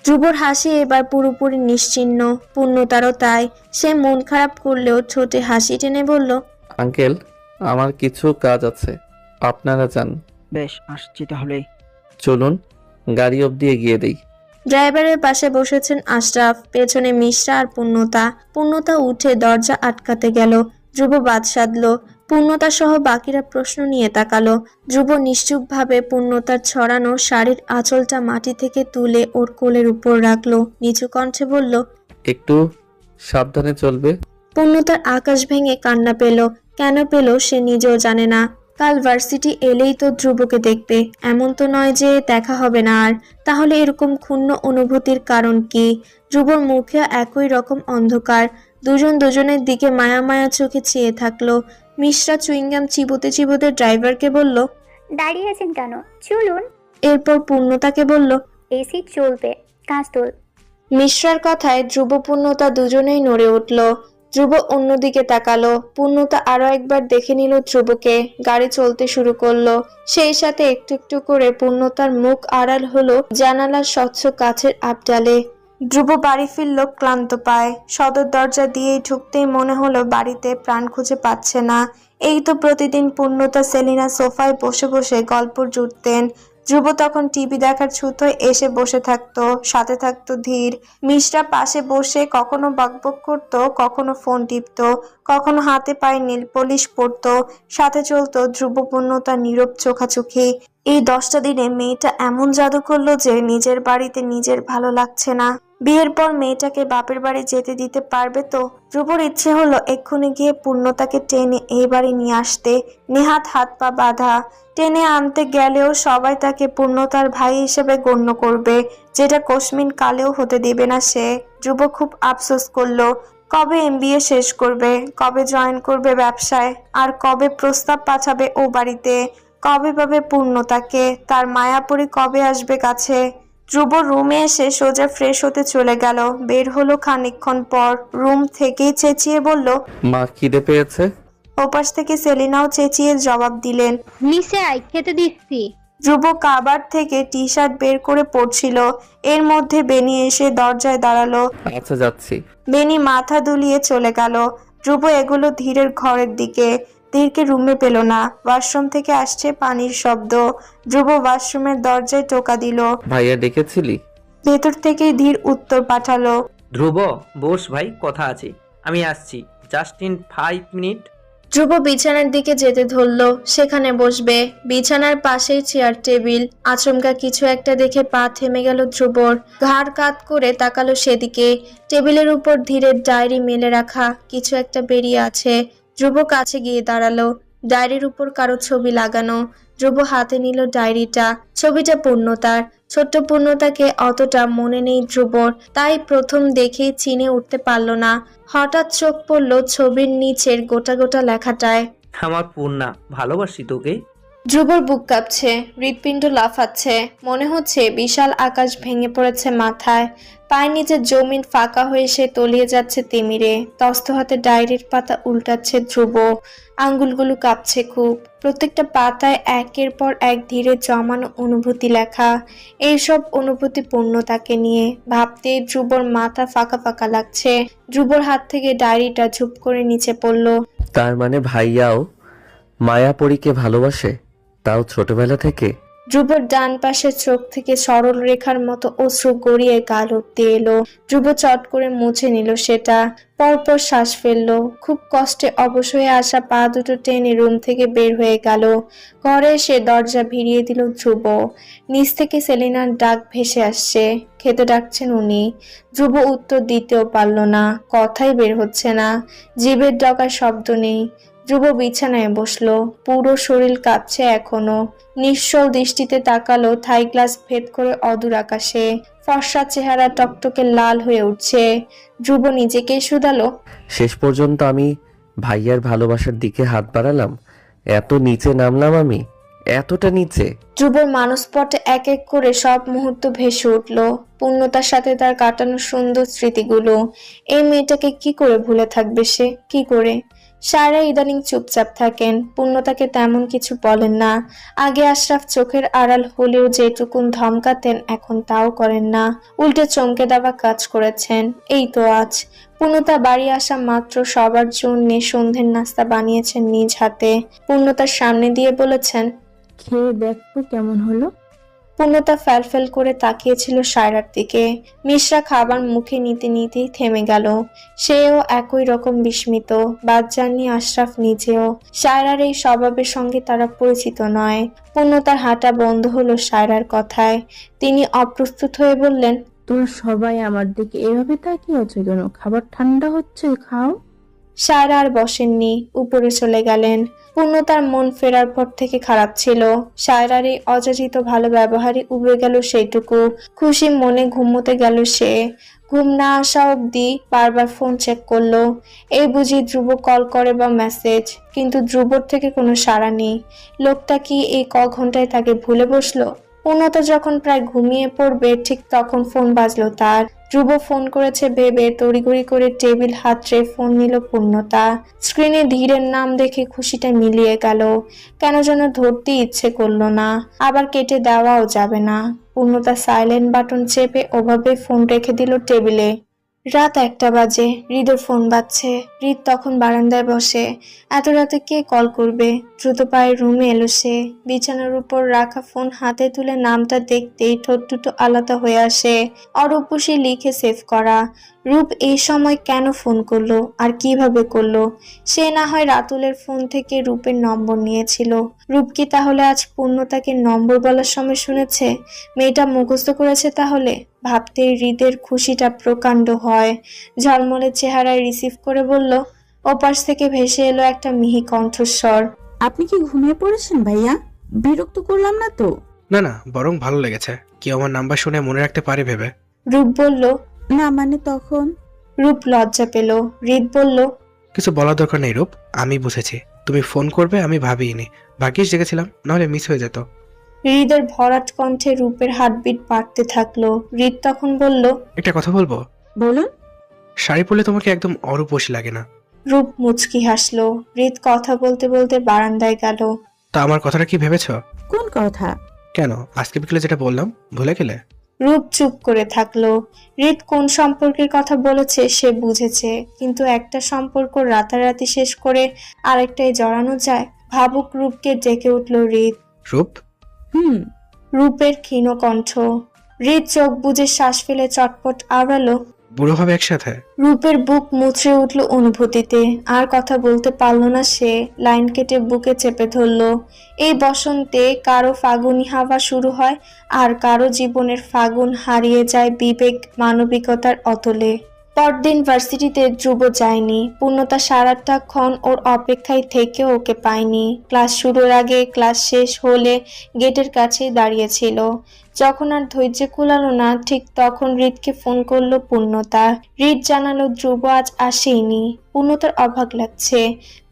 ধ্রুবর হাসি এবার পুরোপুরি নিশ্চিহ্ন। পূর্ণতারও তাই। সে মন খারাপ করলেও ঠোঁটে হাসি টেনে বলল, আঙ্কেল, আমার কিছু কাজ আছে, আপনারা যান। বেশ, আসছি তাহলে। চলুন, গাড়ি অবধি এগিয়ে দেই। ড্রাইভারের পাশে বসেছেন আশরাফ, পেছনে মিশরা আর পূর্ণতা। পূর্ণতা উঠে দরজা আটকাতে গেল। ধ্রুব বাদ সাধল। পূর্ণতা সহ বাকিরা প্রশ্ন নিয়ে তাকালো। ধ্রুব নিশ্চুপভাবে পূর্ণতার ছড়ানো শাড়ির আঁচলটা মাটি থেকে তুলে ওর কোলের উপর রাখলো। নিচু কণ্ঠে বলল, একটু সাবধানে চলবে। পূর্ণতার আকাশ ভেঙে কান্না পেল। কেন পেল সে নিজেও জানে না। কাল ভার্সিটি এলেই তো ধ্রুবকে দেখবে, এমন তো নয় যে দেখা হবে না আর। তাহলে এরকম ক্ষুণ্ণ অনুভূতির কারণ কি? ধ্রুবর মুখে একই রকম অন্ধকার। দুজন দুজনের দিকে মায়া মায়া চোখে চেয়ে থাকলো। মিশ্রা চুইংগাম চিবোতে চিবোতে ড্রাইভারকে বলল, দাঁড়িয়ে আছেন কেন, চলুন। এরপর পূর্ণতাকে বলল, এসি চলবে, কাজ তোল। মিশ্রার কথায় ধ্রুব পূর্ণতা দুজনেই নড়ে উঠল। ধ্রুব অন্যদিকে তাকালো। পূর্ণতা আরো একবার দেখে নিল ধ্রুবকে। গাড়ি চলতে শুরু করলো। সেই সাথে একটু একটু করে পূর্ণতার মুখ আড়াল হলো জানালার স্বচ্ছ কাচের আবডালে। ধ্রুব বাড়ি ফিরল ক্লান্ত পায়। সদর দরজা দিয়েই ঢুকতেই মনে হলো বাড়িতে প্রাণ খুঁজে পাচ্ছে না। এই তো প্রতিদিন পূর্ণতা সেলিনা সোফায় বসে বসে গল্প জুড়তেন। ধ্রুব তখন টিভি দেখার ছুতোয় এসে বসে থাকতো, সাথে থাকতো ধীর। মিশ্রা পাশে বসে কখনো বকবক করতো, কখনো ফোন টিপতো, কখনো হাতে পায়ে নীল পলিশ পরতো। সাথে চলতো ধ্রুব পূর্ণতার নীরব চোখাচোখি। এই 10টা দিনে মেয়েটা এমন জাদু করলো যে নিজের বাড়িতে নিজের ভালো লাগছে না। বিয়ের পর মেয়েটাকে বাপের বাড়ি যেতে দিতে পারবে তো? ধ্রুবর ইচ্ছে হলো এক্ষুনি গিয়ে পূর্ণতাকে টেনে এই বাড়ি নিয়ে আসতে। নেহাত হাত পা বাঁধা। টেনে আনতে গেলেও সবাই তাকে পূর্ণতার ভাই হিসেবে গণ্য করবে, যেটা কোশমিন কালেও হতে দেবে না সে। ধ্রুব খুব আফসোস করলো। কবে এমবিএ শেষ করবে, কবে জয়েন করবে ব্যবসায়, আর কবে প্রস্তাব পাঠাবে ও বাড়িতে, কবে পাবে পূর্ণতাকে, তার মায়াপুরী কবে আসবে কাছে। ধ্রুব রুমে এসে সোজা ফ্রেশ হতে চলে গেল। বের হলো খানিকক্ষণ পর। রুম থেকেই চেঁচিয়ে বলল, মা খিদে পেয়েছে। ওপাশ থেকে সেলিনাও চেঁচিয়ে জবাব দিলেন, নিচে আয়, খেতে দিচ্ছি। ধ্রুব কাবার থেকে টি শার্ট বের করে পড়ছিল। এর মধ্যে বেনি এসে দরজায় দাঁড়ালো। আচ্ছা যাচ্ছি। বেনি মাথা দুলিয়ে চলে গেল। ধ্রুব এগুলো ধীরের ঘরের দিকে। ধীরকে রুমে পেল না। ওয়াশরুম থেকে আসছে পানির শব্দ। ধ্রুব ওয়াশরুমের দরজায় টোকা দিল। ভাইয়া ডেকেছিলি? ভেতর থেকেই ধীর উত্তর পাঠালো, ধ্রুব, বস ভাই, কথা আছে, আমি আসছি, জাস্ট ইন 5 মিনিট। ধ্রুব বিছানার দিকে যেতে ধরলো। সেখানে বসবে। বিছানার পাশেই চেয়ার টেবিল। আচমকা কিছু একটা দেখে পা থেমে গেল ধ্রুবর। ঘাড় কাত করে তাকালো সেদিকে। টেবিলের উপর ধীরের ডায়েরি মেলে রাখা কিছু একটা বেরিয়ে আছে। ধ্রুব কাছে গিয়ে দাঁড়ালো। ডায়েরির উপর কারো ছবি লাগানো। ধ্রুব হাতে নিল ডায়েরিটা। ছবিটা পূর্ণতার। ছোট্ট পূর্ণতাকে অতটা মনে নেই ধ্রুবর, তাই প্রথম দেখেই চিনে উঠতে পারল না। হঠাৎ চোখ পড়ল ছবির নিচের গোটা গোটা লেখাটায়। আমার পূর্ণা, ভালোবাসি তোকে। ধ্রুবর বুক কাঁপছে, হৃৎপিণ্ড লাফাচ্ছে। মনে হচ্ছে বিশাল আকাশ ভেঙে পড়েছে মাথায়। পায়ের নিচে জমিন ফাঁকা হয়ে সে তলিয়ে যাচ্ছে তিমিরে। তস্ত হাতে ডায়েরির পাতা উল্টাচ্ছে ধ্রুব। আঙ্গুলগুলো কাঁপছে খুব। প্রত্যেকটা পাতায় একের পর এক ধীরে জমানো অনুভূতি লেখা। এইসব অনুভূতি পূর্ণতাকে নিয়ে। ভাবতেই ধ্রুবর মাথা ফাঁকা ফাঁকা লাগছে। ধ্রুবর হাত থেকে ডায়েরিটা ঝুপ করে নিচে পড়ল। তার মানে ভাইয়াও মায়াপরীকে ভালোবাসে, তাও ছোটবেলা থেকে? ধ্রুবর ডান পাশের চোখ থেকে সরল রেখার মতো অশ্রু গড়িয়ে গাল উঠতে এলো। ধ্রুব চট করে মুছে নিল সেটা। পরপর শ্বাস ফেললো। খুব কষ্টে অবশ হয়ে আসা পা দুটো টেনে রুম থেকে বের হয়ে গেল। ঘরে এসে দরজা ভিড়িয়ে দিল ধ্রুব। নিচ থেকে সেলিনার ডাক ভেসে আসছে। খেতে ডাকছেন উনি। ধ্রুব উত্তর দিতেও পারল না। কথাই বের হচ্ছে না। জিভের ডগার শব্দ নেই। ধ্রুব বিছানায় বসলো। পুরো শরীর কাঁপছে এখনো। নিশ্চল দৃষ্টিতে তাকালো থাই গ্লাস ভেদ করে অদূর আকাশে। ফর্সা চেহারা টকটকে লাল হয়ে উঠছে। ধ্রুব নিজেকেই শুধালো, শেষ পর্যন্ত আমি ভাইয়ার ভালোবাসার দিকে হাত বাড়ালাম, এত নিচে নামলাম আমি, এতটা নিচে। ধ্রুবর মানসপটে এক এক করে সব মুহূর্ত ভেসে উঠল। পূর্ণতার সাথে তার কাটানো সুন্দর স্মৃতিগুলো। এই মেয়েটাকে কি করে ভুলে থাকবে সে, কি করে? সায়রা ইদানিং চুপচাপ থাকেন। পূর্ণতাকে তেমন কিছু বলেন না। আগে আশরাফ চোখের আড়াল হলেও যেটুকুন ধমকাতেন এখন তাও করেন না। উল্টে চমকে দেওয়া কাজ করেছেন। এই তো আজ পূর্ণতা বাড়ি আসা মাত্র সবার জন্য সন্ধ্যের নাস্তা বানিয়েছেন নিজ হাতে। পূর্ণতার সামনে দিয়ে বলেছেন, খেয়ে দেখো কেমন হলো। পূর্ণতা ফ্যালফ্যাল করে তাকিয়েছিল সায়রার দিকে। মিশ্রা খাবার মুখে নিতে নিতেই থেমে গেল। সেও একই রকম বিস্মিত। বাদ যাননি আশরাফ নিজেও। সায়রার এই স্বভাবের সঙ্গে তারা পরিচিত নয়। পূর্ণতার হাঁটা বন্ধ হলো সায়রার কথায়। তিনি অপ্রস্তুত হয়ে বললেন, তোরা সবাই আমার দিকে এভাবে তাকিয়ে আছো কেন? খাবার ঠান্ডা হচ্ছে, খাও। সায়রা আর বসেননি, উপরে চলে গেলেন। পূর্ণতার মন ফেরার পর থেকে খারাপ ছিল। সায়রার এই অযাচিত ভালো ব্যবহারই উবে গেল সেইটুকু। খুশি মনে ঘুমোতে গেল সে। ঘুম না আসা অবধি বারবার ফোন চেক করলো। এই বুঝি ধ্রুব কল করে বা মেসেজ, কিন্তু ধ্রুবর থেকে কোনো সাড়া নেই। লোকটা কি এই ঘন্টায় তাকে ভুলে বসলো? পূর্ণতা যখন প্রায় ঘুমিয়ে পড়বে ঠিক তখন ফোন বাজলো তার। ধ্রুব ফোন করেছে ভেবে তড়িঘড়ি করে টেবিল হাতড়ে ফোন নিল পূর্ণতা। স্ক্রিনে ধীরের নাম দেখে খুশিটা মিলিয়ে গেল। কেন যেন ধরতে ইচ্ছে করলো না, আবার কেটে দেওয়াও যাবে না। পূর্ণতা সাইলেন্ট বাটন চেপে ওভাবে ফোন রেখে দিল টেবিলে। রাত 1টা বাজে, হৃদর ফোন বাজছে। হৃদ তখন বারান্দায় বসে। এত রাতে কে কল করবে? দ্রুত পায়ে রুমে এলো সে। বিছানার উপর রাখা ফোন হাতে তুলে নামটা দেখতেই ঠোঁট দুটো আলাদা হয়ে আসে। অরূপসী লিখে সেভ করা। রূপ এই সময় কেন ফোন করলো আর কিভাবে করলো? সে না হয় রাতুলের ফোন থেকে রূপের নম্বর নিয়েছিল। রূপ কি তাহলে আজ পূর্ণতাকে নম্বর বলার সময় শুনেছে? মেয়েটা মুখস্থ করেছে তাহলে? ভাবতেই হৃদের খুশিটা প্রকাণ্ড হয়। ঝলমলে চেহারায় রিসিভ করে বলল। ওপাশ থেকে ভেসে এলো একটা মিহি কণ্ঠস্বর। আপনি কি ঘুমিয়ে পড়েছেন ভাইয়া? বিরক্ত করলাম না তো? না না, বরং ভালো লেগেছে, কেউ আমার নাম্বার শুনে মনে রাখতে পারে ভেবে। রূপ বলল। না মানে তখন। রূপ লজ্জা পেল। হৃদ বলল। কিছু বলার দরকার নেই রূপ, আমি বুঝেছি। তুমি ফোন করবে আমি ভাবিনি, ভাগ্যিস জেগেছিলাম, নাহলে মিস হয়ে যেত। হৃদের ভরাট কণ্ঠে রূপের হার্টবিট বাড়তে থাকলো। হৃদ তখন বলল। একটা কথা বলবো? বলুন। শাড়ি পরলে তোমাকে একদম অরূপসী লাগে না। রূপ মুচকি হাসলো। হৃদ কথা বলতে বলতে বারান্দায় গেল। তা আমার কথাটা কি ভেবেছ? কোন কথা? কেন, আজকে বিকেলে যেটা বললাম ভুলে গেলে? রূপ চুপ করে থাকলো। হৃদ কোন সম্পর্কের কথা বলেছে সে বুঝেছে, কিন্তু একটা সম্পর্ক রাতারাতি শেষ করে আরেকটাই জড়ানো যায়? ভাবুক রূপকে ডেকে উঠল হৃদ। রূপ? রূপের ক্ষীণ কণ্ঠ। হৃদ চোখ বুজে শ্বাস ফেলে চটপট আওড়ালো। বুড়ো হবে একসাথে? রূপের বুক মুচড়ে উঠল অনুভূতিতে। আর কথা বলতে পারল না সে। লাইন কেটে বুকে চেপে ধরল। এই বসন্তে কারো ফাগুনি হাওয়া শুরু হয়, আর কারো জীবনের ফাগুন হারিয়ে যায় বিবেক মানবিকতার অতলে। পরদিন ভার্সিটিতে ধ্রুব যায়নি। পূর্ণতা সারাটাক্ষণ ওর অপেক্ষায় থেকে ওকে পায়নি। ক্লাস শুরুর আগে ক্লাস শেষ হলে গেটের কাছেই দাঁড়িয়েছিল। যখন আর ধৈর্য কুলালো না ঠিক তখন হৃদকে ফোন করলো পূর্ণতা। হৃদ জানালো ধ্রুব আজ আসেইনি। পূর্ণতার অবাক লাগছে।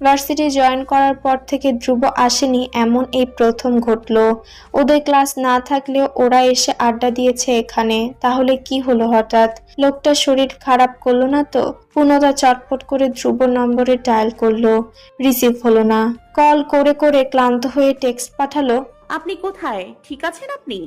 ভার্সিটি জয়েন করার পর থেকে ধ্রুব আসেনি এমন এই প্রথম ঘটলো। ওদের ক্লাস না থাকলেও ওরা এসে আড্ডা দিয়েছে এখানে। তাহলে কি হলো হঠাৎ? লোকটার শরীর খারাপ করলো না তো? পূর্ণতা চটপট করে ধ্রুব নম্বরে ডায়াল করলো। রিসিভ হলো না। কল করে করে ক্লান্ত হয়ে টেক্সট পাঠালো। আপনি কোথায়? ঠিক আছেন আপনি?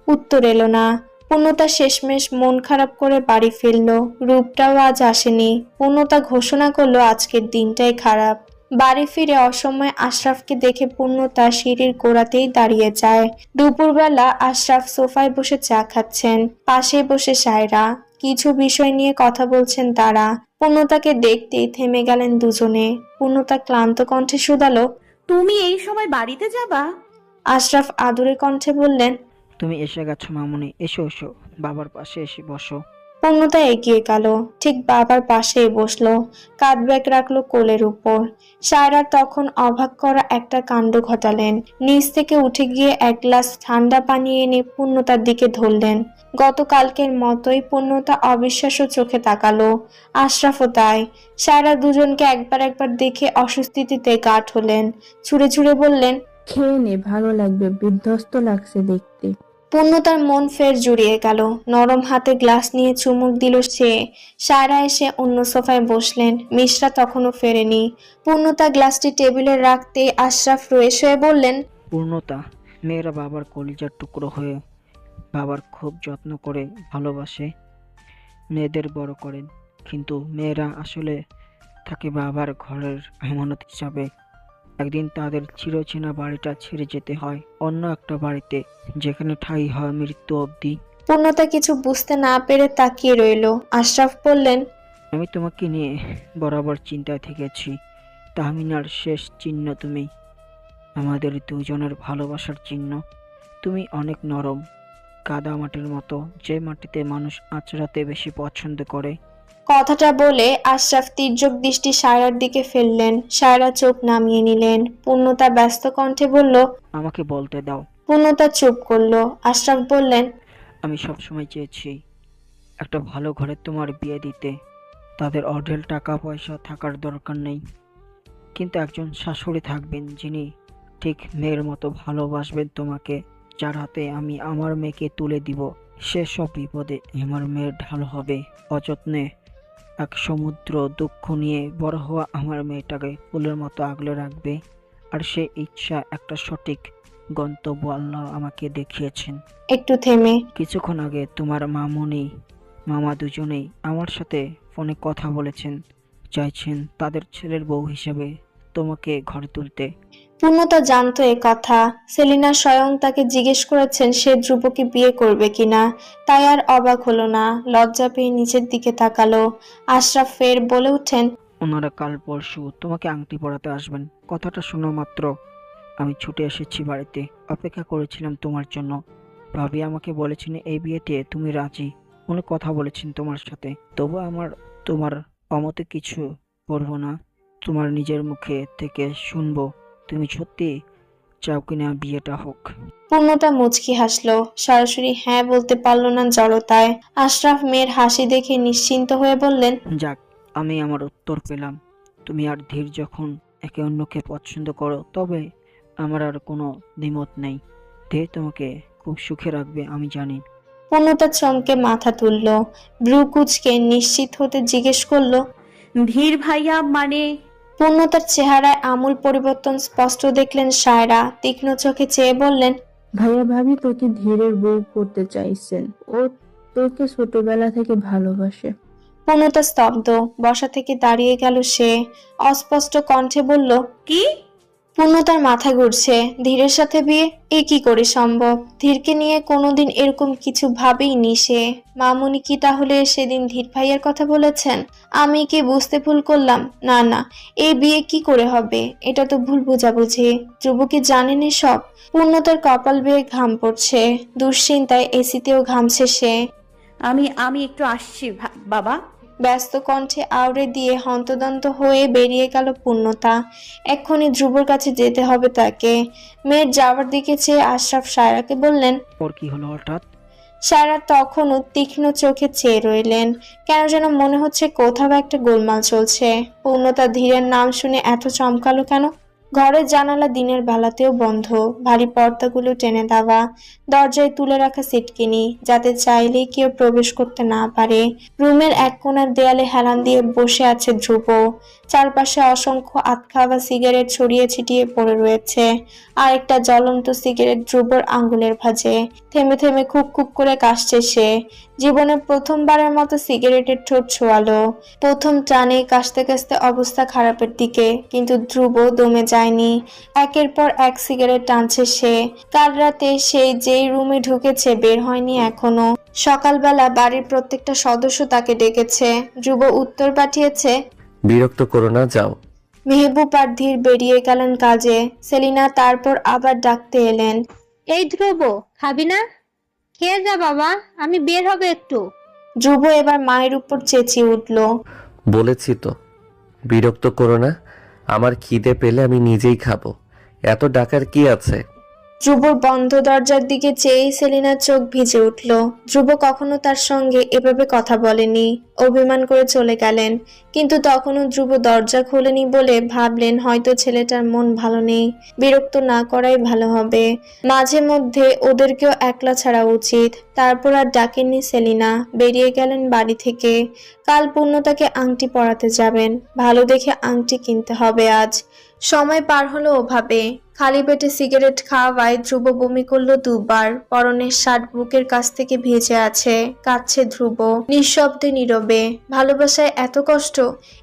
উত্তর এলো না। পূর্ণতা শেষমেশ মন খারাপ করে বাড়ি ফিরলো। রূপটাও আজ আসেনি। পূর্ণতা ঘোষণা করলো আজকের দিনটাই খারাপ। বাড়ি ফিরে অসময়ে আশরাফকে দেখে পূর্ণতা সিঁড়ির গোড়াতেই দাঁড়িয়ে যায়। দুপুরবেলা আশরাফ সোফায় বসে চা খাচ্ছেন। পাশে বসে সায়রা। কিছু বিষয় নিয়ে কথা বলছেন তারা। পূর্ণতাকে দেখতেই থেমে গেলেন দুজনে। পূর্ণতা ক্লান্ত কণ্ঠে শুধালো। তুমি এই সময় বাড়িতে যাবা? আশরাফ আদুরে কণ্ঠে বললেন। তুমি এসে গেছো মামুনি, এসো এসো, বাবার পাশে এসে বসো। পূর্ণতা এগিয়ে গেল, ঠিক বাবার পাশেই বসলো। কাঁধ ব্যাগ রাখলো কোলের উপর। সায়রা তখন অবাক করা একটা কাণ্ড ঘটালেন। নিচ থেকে উঠে গিয়ে এক গ্লাস ঠান্ডা পানি এনে পূর্ণতার দিকে ধরলেন। গতকালকের মতোই পূর্ণতা অবিশ্বাস্য চোখে তাকালো। আশরাফও তাই। সায়রা দুজনকে একবার দেখে অস্বস্তিতে গাঢ় হলেন। ছুঁড়ে ছুঁড়ে বললেন। খেয়ে নে, ভালো লাগবে, বিধ্বস্ত লাগছে দেখতে। পূর্ণতার মন ফের জুড়িয়ে গেল। নরম হাতে গ্লাস নিয়ে চুমুক দিল সে। সায়রা এসে অন্য সোফায় বসলেন। মিশ্রা তখনও ফেরেনি। পূর্ণতা গ্লাসটি টেবিলে রাখতে আশরাফ রয়ে শুয়ে বললেন। পূর্ণতা, মেয়েরা বাবার কলিজার টুকরো হয়ে বাবার খুব যত্ন করে ভালোবাসে, মেয়েদের বড় করেন, কিন্তু মেয়েরা আসলে থাকে বাবার ঘরের আমানত হিসাবে। একদিন তাদের চিরচেনা বাড়িটা ছেড়ে যেতে হয় অন্য একটা বাড়িতে, যেখানে ঠাঁই হয় মৃত্যু অবধি। পূর্ণতা কিছু বুঝতে না পেরে তাকিয়ে রইল। আশরাফ বললেন। আমি তোমাকে নিয়ে বরাবর চিন্তায় থেকেছি। তাহমিনার শেষ চিহ্ন তুমি, আমাদের দুজনের ভালোবাসার চিহ্ন। তুমি অনেক নরম, কাদা মাটির মতো, যে মাটিতে মানুষ আঁচড়াতে বেশি পছন্দ করে। কথাটা বলে আশরাফ তির্যক দৃষ্টি সায়রার দিকে ফেললেন। সায়রা চোখ নামিয়ে নিলেন। পূর্ণতা ব্যস্ত কণ্ঠে বলল, আমাকে বলতে দাও। পূর্ণতা চুপ করলো। আশরাফ বললেন, আমি সবসময় চেয়েছি একটা ভালো ঘরে তোমার বিয়ে দিতে। তাদের অঢেল টাকা পয়সা থাকার দরকার নেই, কিন্তু একজন শাশুড়ি থাকবেন যিনি ঠিক মেয়ের মতো ভালোবাসবেন তোমাকে, যার হাতে আমি আমার মেয়েকে তুলে দিব। সেসব বিপদে আমার মেয়ের ঢাল হবে। অযত্নে এক সমুদ্র দুঃখ নিয়ে বড় হওয়া আমার মেয়েটাকে ফুলের মতো আগলে রাখবে, আর সে ইচ্ছা একটা সঠিক গন্তব্য আল্লাহ আমাকে দেখিয়েছেন। একটু থেমে, কিছুক্ষণ আগে তোমার মামুনি মামা দুজনেই আমার সাথে ফোনে কথা বলেছেন, চাইছেন তাদের ছেলের বউ হিসেবে তোমাকে ঘরে তুলতে। পূর্ণতা জানতো এ কথা। সেলিনা স্বয়ং তাকে জিজ্ঞেস করেছেন সে ধ্রুবকে বিয়ে করবে কিনা। তাই আর অবাক হলো না, লজ্জা পেয়ে নিচের দিকে তাকালো। আশরাফ ফের বলে উঠেন, ওনারা কাল পরশু তোমাকে আংটি পরাতে আসবেন। কথাটা শোনা মাত্র আমি ছুটে এসেছি বাড়িতে, অপেক্ষা করেছিলাম তোমার জন্য। ভাবি আমাকে বলেছেন এই বিয়েতে তুমি রাজি, উনি কথা বলেছেন তোমার সাথে। তবু তোমার অমতে কিছু করবো না, তোমার নিজের মুখে থেকে শুনবো তুমি সত্যি চাও কিনা বিয়েটা হোক। পূর্ণতা মুচকি হাসলো। সরাসরি হ্যাঁ বলতে পারল না জড়তায়। আশরাফ মেয়ের হাসি দেখে নিশ্চিন্ত হয়ে বললেন, যাক, আমি আমার উত্তর পেলাম। তুমি আর ধীর যখন একে অন্যকে পছন্দ করো, তবে আমার আর কোনো দ্বিমত নেই। ধীর তোমাকে খুব সুখে রাখবে আমি জানি। পূর্ণতা চমকে মাথা তুলল। ব্রু কুচকে নিশ্চিত হতে জিজ্ঞেস করলো, ধীর ভাইয়া মানে? পূর্ণতার চেহারায় আমূল পরিবর্তন স্পষ্ট দেখলেন সায়রা। তীক্ষ্ণ চোখে চেয়ে বললেন, ভাইয়া ভাবি তোকে ধীরের বউ করতে চাইছেন। ও তোকে ছোটবেলা থেকে ভালোবাসে। পূর্ণতা স্তব্ধ। বসা থেকে দাঁড়িয়ে গেল সে। অস্পষ্ট কণ্ঠে বলল, কি? পূর্ণতার মাথা ঘুরছে। ধীরের সাথে বিয়ে এ কি করে সম্ভব? ধীরকে নিয়ে কোনোদিন এরকম কিছু ভাবেইনি সে। মামুনি কি তাহলে সেদিন ধীর ভাইয়ের কথা বলেছেন? আমি কি বুঝতে ভুল করলাম? না না, এই বিয়ে কি করে হবে? এটা তো ভুল বোঝাবুঝি। ধ্রুব কি জানেন সব? পূর্ণতার কপাল বেয়ে ঘাম পড়ছে। দুশ্চিন্তায় এসিতেও ঘামছে সে। আমি একটু আসছি বাবা। ব্যস্ত কণ্ঠে আওড়ে দিয়ে হন্তদন্ত হয়ে বেরিয়ে গেল পূর্ণতা। এক্ষুনি ধ্রুবর কাছে যেতে হবে তাকে। মেয়ের যাওয়ার দিকে চেয়ে আশরাফ সায়রাকে বললেন। ওর কি হলো হঠাৎ? সায়রা তখনও তীক্ষ্ণ চোখে চেয়ে রইলেন। কেন যেন মনে হচ্ছে কোথাও একটা গোলমাল চলছে। পূর্ণতা ধীরের নাম শুনে এত চমকালো কেন? ঘরের জানালা দিনের বেলাতেও বন্ধ, ভারী পর্দাগুলো টেনে দেওয়া, দরজায় তুলে রাখা সিটকিনি যাতে চাইলেই কেউ প্রবেশ করতে না পারে। রুমের এক কোণার দেয়ালে হেলান দিয়ে বসে আছে ধ্রুব। চারপাশে অসংখ্য আধখাওয়া সিগারেট ছড়িয়ে ছিটিয়ে পড়ে রয়েছে। আর একটা জ্বলন্ত সিগারেট ধ্রুবর আঙ্গুলের ভাঁজে। থেমে থেমে খুব খুব করে কাশছে সে। জীবনে প্রথমবারের মতো সিগারেটের ঠোঁট ছোঁয়ালো। প্রথম টানে কাশতে কাশতে অবস্থা খারাপের দিকে, কিন্তু ধ্রুব দমে যায়নি। একের পর এক সিগারেট টানছে সে। কাল রাতে সে যেই রুমে ঢুকেছে বের হয়নি এখনো। সকালবেলা বাড়ির প্রত্যেকটা সদস্য তাকে ডেকেছে। ধ্রুব উত্তর পাঠিয়েছে, বিরক্ত করো না, যাও। মেহবুব আর ধীর বেরিয়ে গেলেন কাজে। সেলিনা তারপর আবার ডাকতে এলেন। এই ধ্রুব, খাবি না? খেয়ে যা বাবা, আমি বের হবে একটু। ধ্রুব এবার মায়ের উপর চেঁচিয়ে উঠল, বলেছি তো বিরক্ত করো না, আমার খিদে পেলে আমি নিজেই খাবো, এত ডাকার কি আছে? ধ্রুবর বন্ধ দরজার দিকে চেয়েই সেলিনার চোখ ভিজে উঠল। ধ্রুব কখনো তার সঙ্গে এভাবে কথা বলেনি। অভিমান করে চলে গেলেন। কিন্তু তখনও ধ্রুব দরজা খোলেনি বলে ভাবলেন হয়তো ছেলেটার মন ভালো নেই। বিরক্ত না করাই ভালো হবে। মাঝে মধ্যে ওদেরকেও একলা ছাড়া উচিত। তারপর আর ডাকেননি সেলিনা। বেরিয়ে গেলেন বাড়ি থেকে। কাল পূর্ণতাকে আংটি পরাতে যাবেন। ভালো দেখে আংটি কিনতে হবে আজ। সময় পার হলো ওভাবে। খালি পেটে সিগারেট খাওয়ায় ধ্রুব বমি করলো দুবার। পরনের শার্ট বুকের কাছ থেকে ভিজে আছে। কাঁদছে ধ্রুব, নিঃশব্দে নীরবে। ভালোবাসায় এত কষ্ট,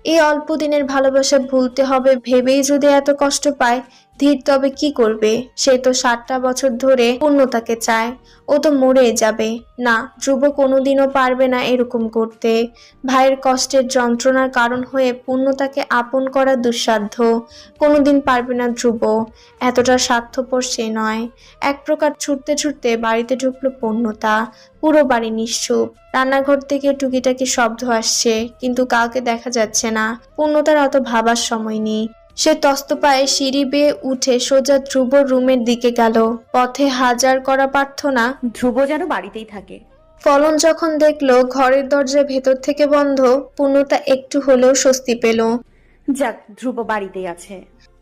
এই অল্প দিনের ভালোবাসা ভুলতে হবে ভেবেই যদি এত কষ্ট পায়, ধীর তবে কি করবে? সে তো 7টা বছর ধরে পূর্ণতাকে চায়। ও তো মরে যাবে। না, ধ্রুব কোনোদিনও পারবে না এরকম করতে। ভাইয়ের কষ্টের যন্ত্রণার কারণ হয়ে পূর্ণতাকে আপন করা দুঃসাধ্য। কোনোদিন পারবে না ধ্রুব। এতটা স্বার্থপর সে নয়। এক প্রকার ছুটতে ছুটতে বাড়িতে ঢুকলো পূর্ণতা। পুরো বাড়ি নিশ্চুপ। রান্নাঘর থেকে টুকিটাকি শব্দ আসছে, কিন্তু কাউকে দেখা যাচ্ছে না। পূর্ণতার অত ভাবার সময় নেই। সে তস্ত পায়ে সিঁড়ি বেয়ে উঠে সোজা ধ্রুবর রুমের দিকে গেল। পথে হাজার করা প্রার্থনা। ধ্রুব যেন বাড়িতেই থাকে। ফলন যখন দেখলো ঘরের দরজা ভেতর থেকে বন্ধ, পূর্ণতা একটু হলেও স্বস্তি পেল। যাক, ধ্রুব বাড়িতেই আছে।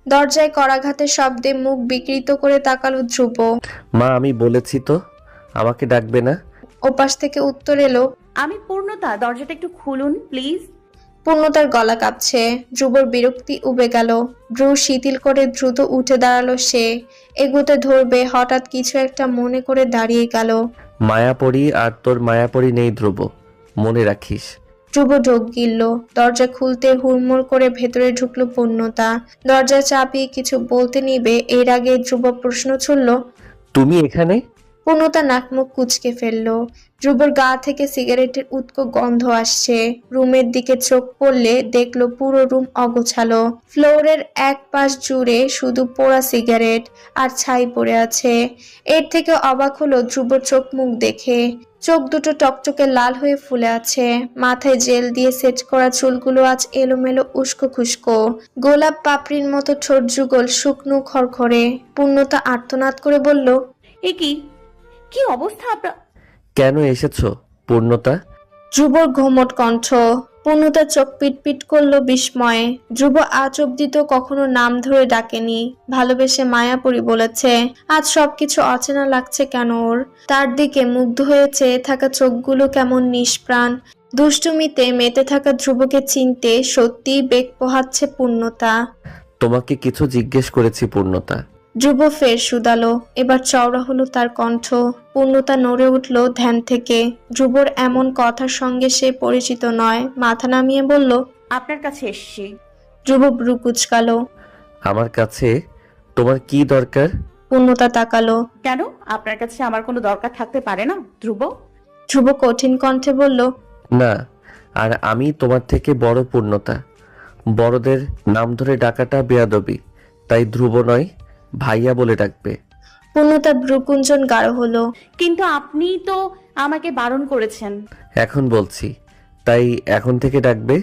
দরজায় করাঘাতের শব্দে মুখ বিকৃত করে তাকালো ধ্রুব। মা, আমি বলেছি তো আমাকে ডাকবে না। ওপাশ থেকে উত্তর এলো, আমি পূর্ণতা, দরজাটা একটু খুলুন প্লিজ। পূর্ণতার গলা কাঁপছে। ধ্রুবর বিরক্তি উবে গেল। ভ্রু শিথিল করে দ্রুত উঠে দাঁড়ালো সে। এগোতে ধরবে, হঠাৎ কিছু একটা মনে করে দাঁড়িয়ে গেল। মায়াপরি আর তোর মায়াপরি নেই ধ্রুব, মনে রাখিস। ধ্রুব ঢোক গিলল। দরজা খুলতে হুড়মুড় করে ভেতরে ঢুকলো পূর্ণতা। দরজা চাপিয়ে কিছু বলতে নিবে এর আগে ধ্রুব প্রশ্ন ছুড়ল, তুমি এখানে? পূর্ণতা নাকমুখ কুঁচকে ফেললো। ধ্রুবর গা থেকে সিগারেটের উৎকো গন্ধ আসছে। রুমের দিকে চোখ পড়লে দেখলো পুরো রুম অগোছালো। ফ্লোরের এক পাশ জুড়ে শুধু পোড়া সিগারেট আর ছাই পড়ে আছে। এর থেকে অবাক হলো ধ্রুবর চোখ মুখ দেখে। চোখ দুটো টকটকে লাল হয়ে ফুলে আছে। মাথায় জেল দিয়ে সেট করা চুলগুলো আজ এলোমেলো উস্কো খুস্কো। গোলাপ পাপড়ির মতো ঠোঁট যুগল শুকনো খড়খড়ে। পূর্ণতা আর্তনাদ করে বলল, এ কি কি অবস্থা আপনার? কেন এসেছো পূর্ণতা? ধ্রুবর ঘুমট কণ্ঠ। পূর্ণতা চোখ পিটপিট করলো বিস্ময়ে। ধ্রুব আজ অব্দি তো কখনো নাম ধরে ডাকেনি। ভালোবেসে মায়াপুরী বলেছে। আজ সবকিছু অচেনা লাগছে কেন ওর? তার দিকে মুগ্ধ হয়ে চেয়ে থাকা চোখগুলো কেমন নিষ্প্রাণ। দুষ্টুমিতে মেতে থাকা ধ্রুবকে চিনতে সত্যিই বেগ পোহাচ্ছে পূর্ণতা। তোমাকে কিছু জিজ্ঞেস করেছি পূর্ণতা। ধ্রুব ফের শুধালো। এবার চওড়া হলো তার কণ্ঠ। পূর্ণতা নড়ে উঠল ধ্যান থেকে। ধ্রুবর এমন কথার সঙ্গে সে পরিচিত নয়। মাথা নামিয়ে বলল, আপনার কাছে এসছি। ধ্রুব ভ্রু কুঁচকালো। আমার কাছে তোমার কি দরকার? পূর্ণতা তাকালো। কেন? আপনার কাছে আমার কোনো দরকার থাকতে পারে না ধ্রুব? ধ্রুব কঠিন কণ্ঠে বলল, না, আর আমি তোমার থেকে বড় পূর্ণতা। বড়দের নাম ধরে ডাকাটা বেয়াদবি, তাই ধ্রুব নয় ভাইয়া বলে ডাকবে। পূর্ণতা ভ্রুকুঞ্চন গাঢ় হলো। কিন্তু আপনি তো আমাকে বারণ করেছেন। এখন বলছি, তাই এখন থেকে ডাকবে।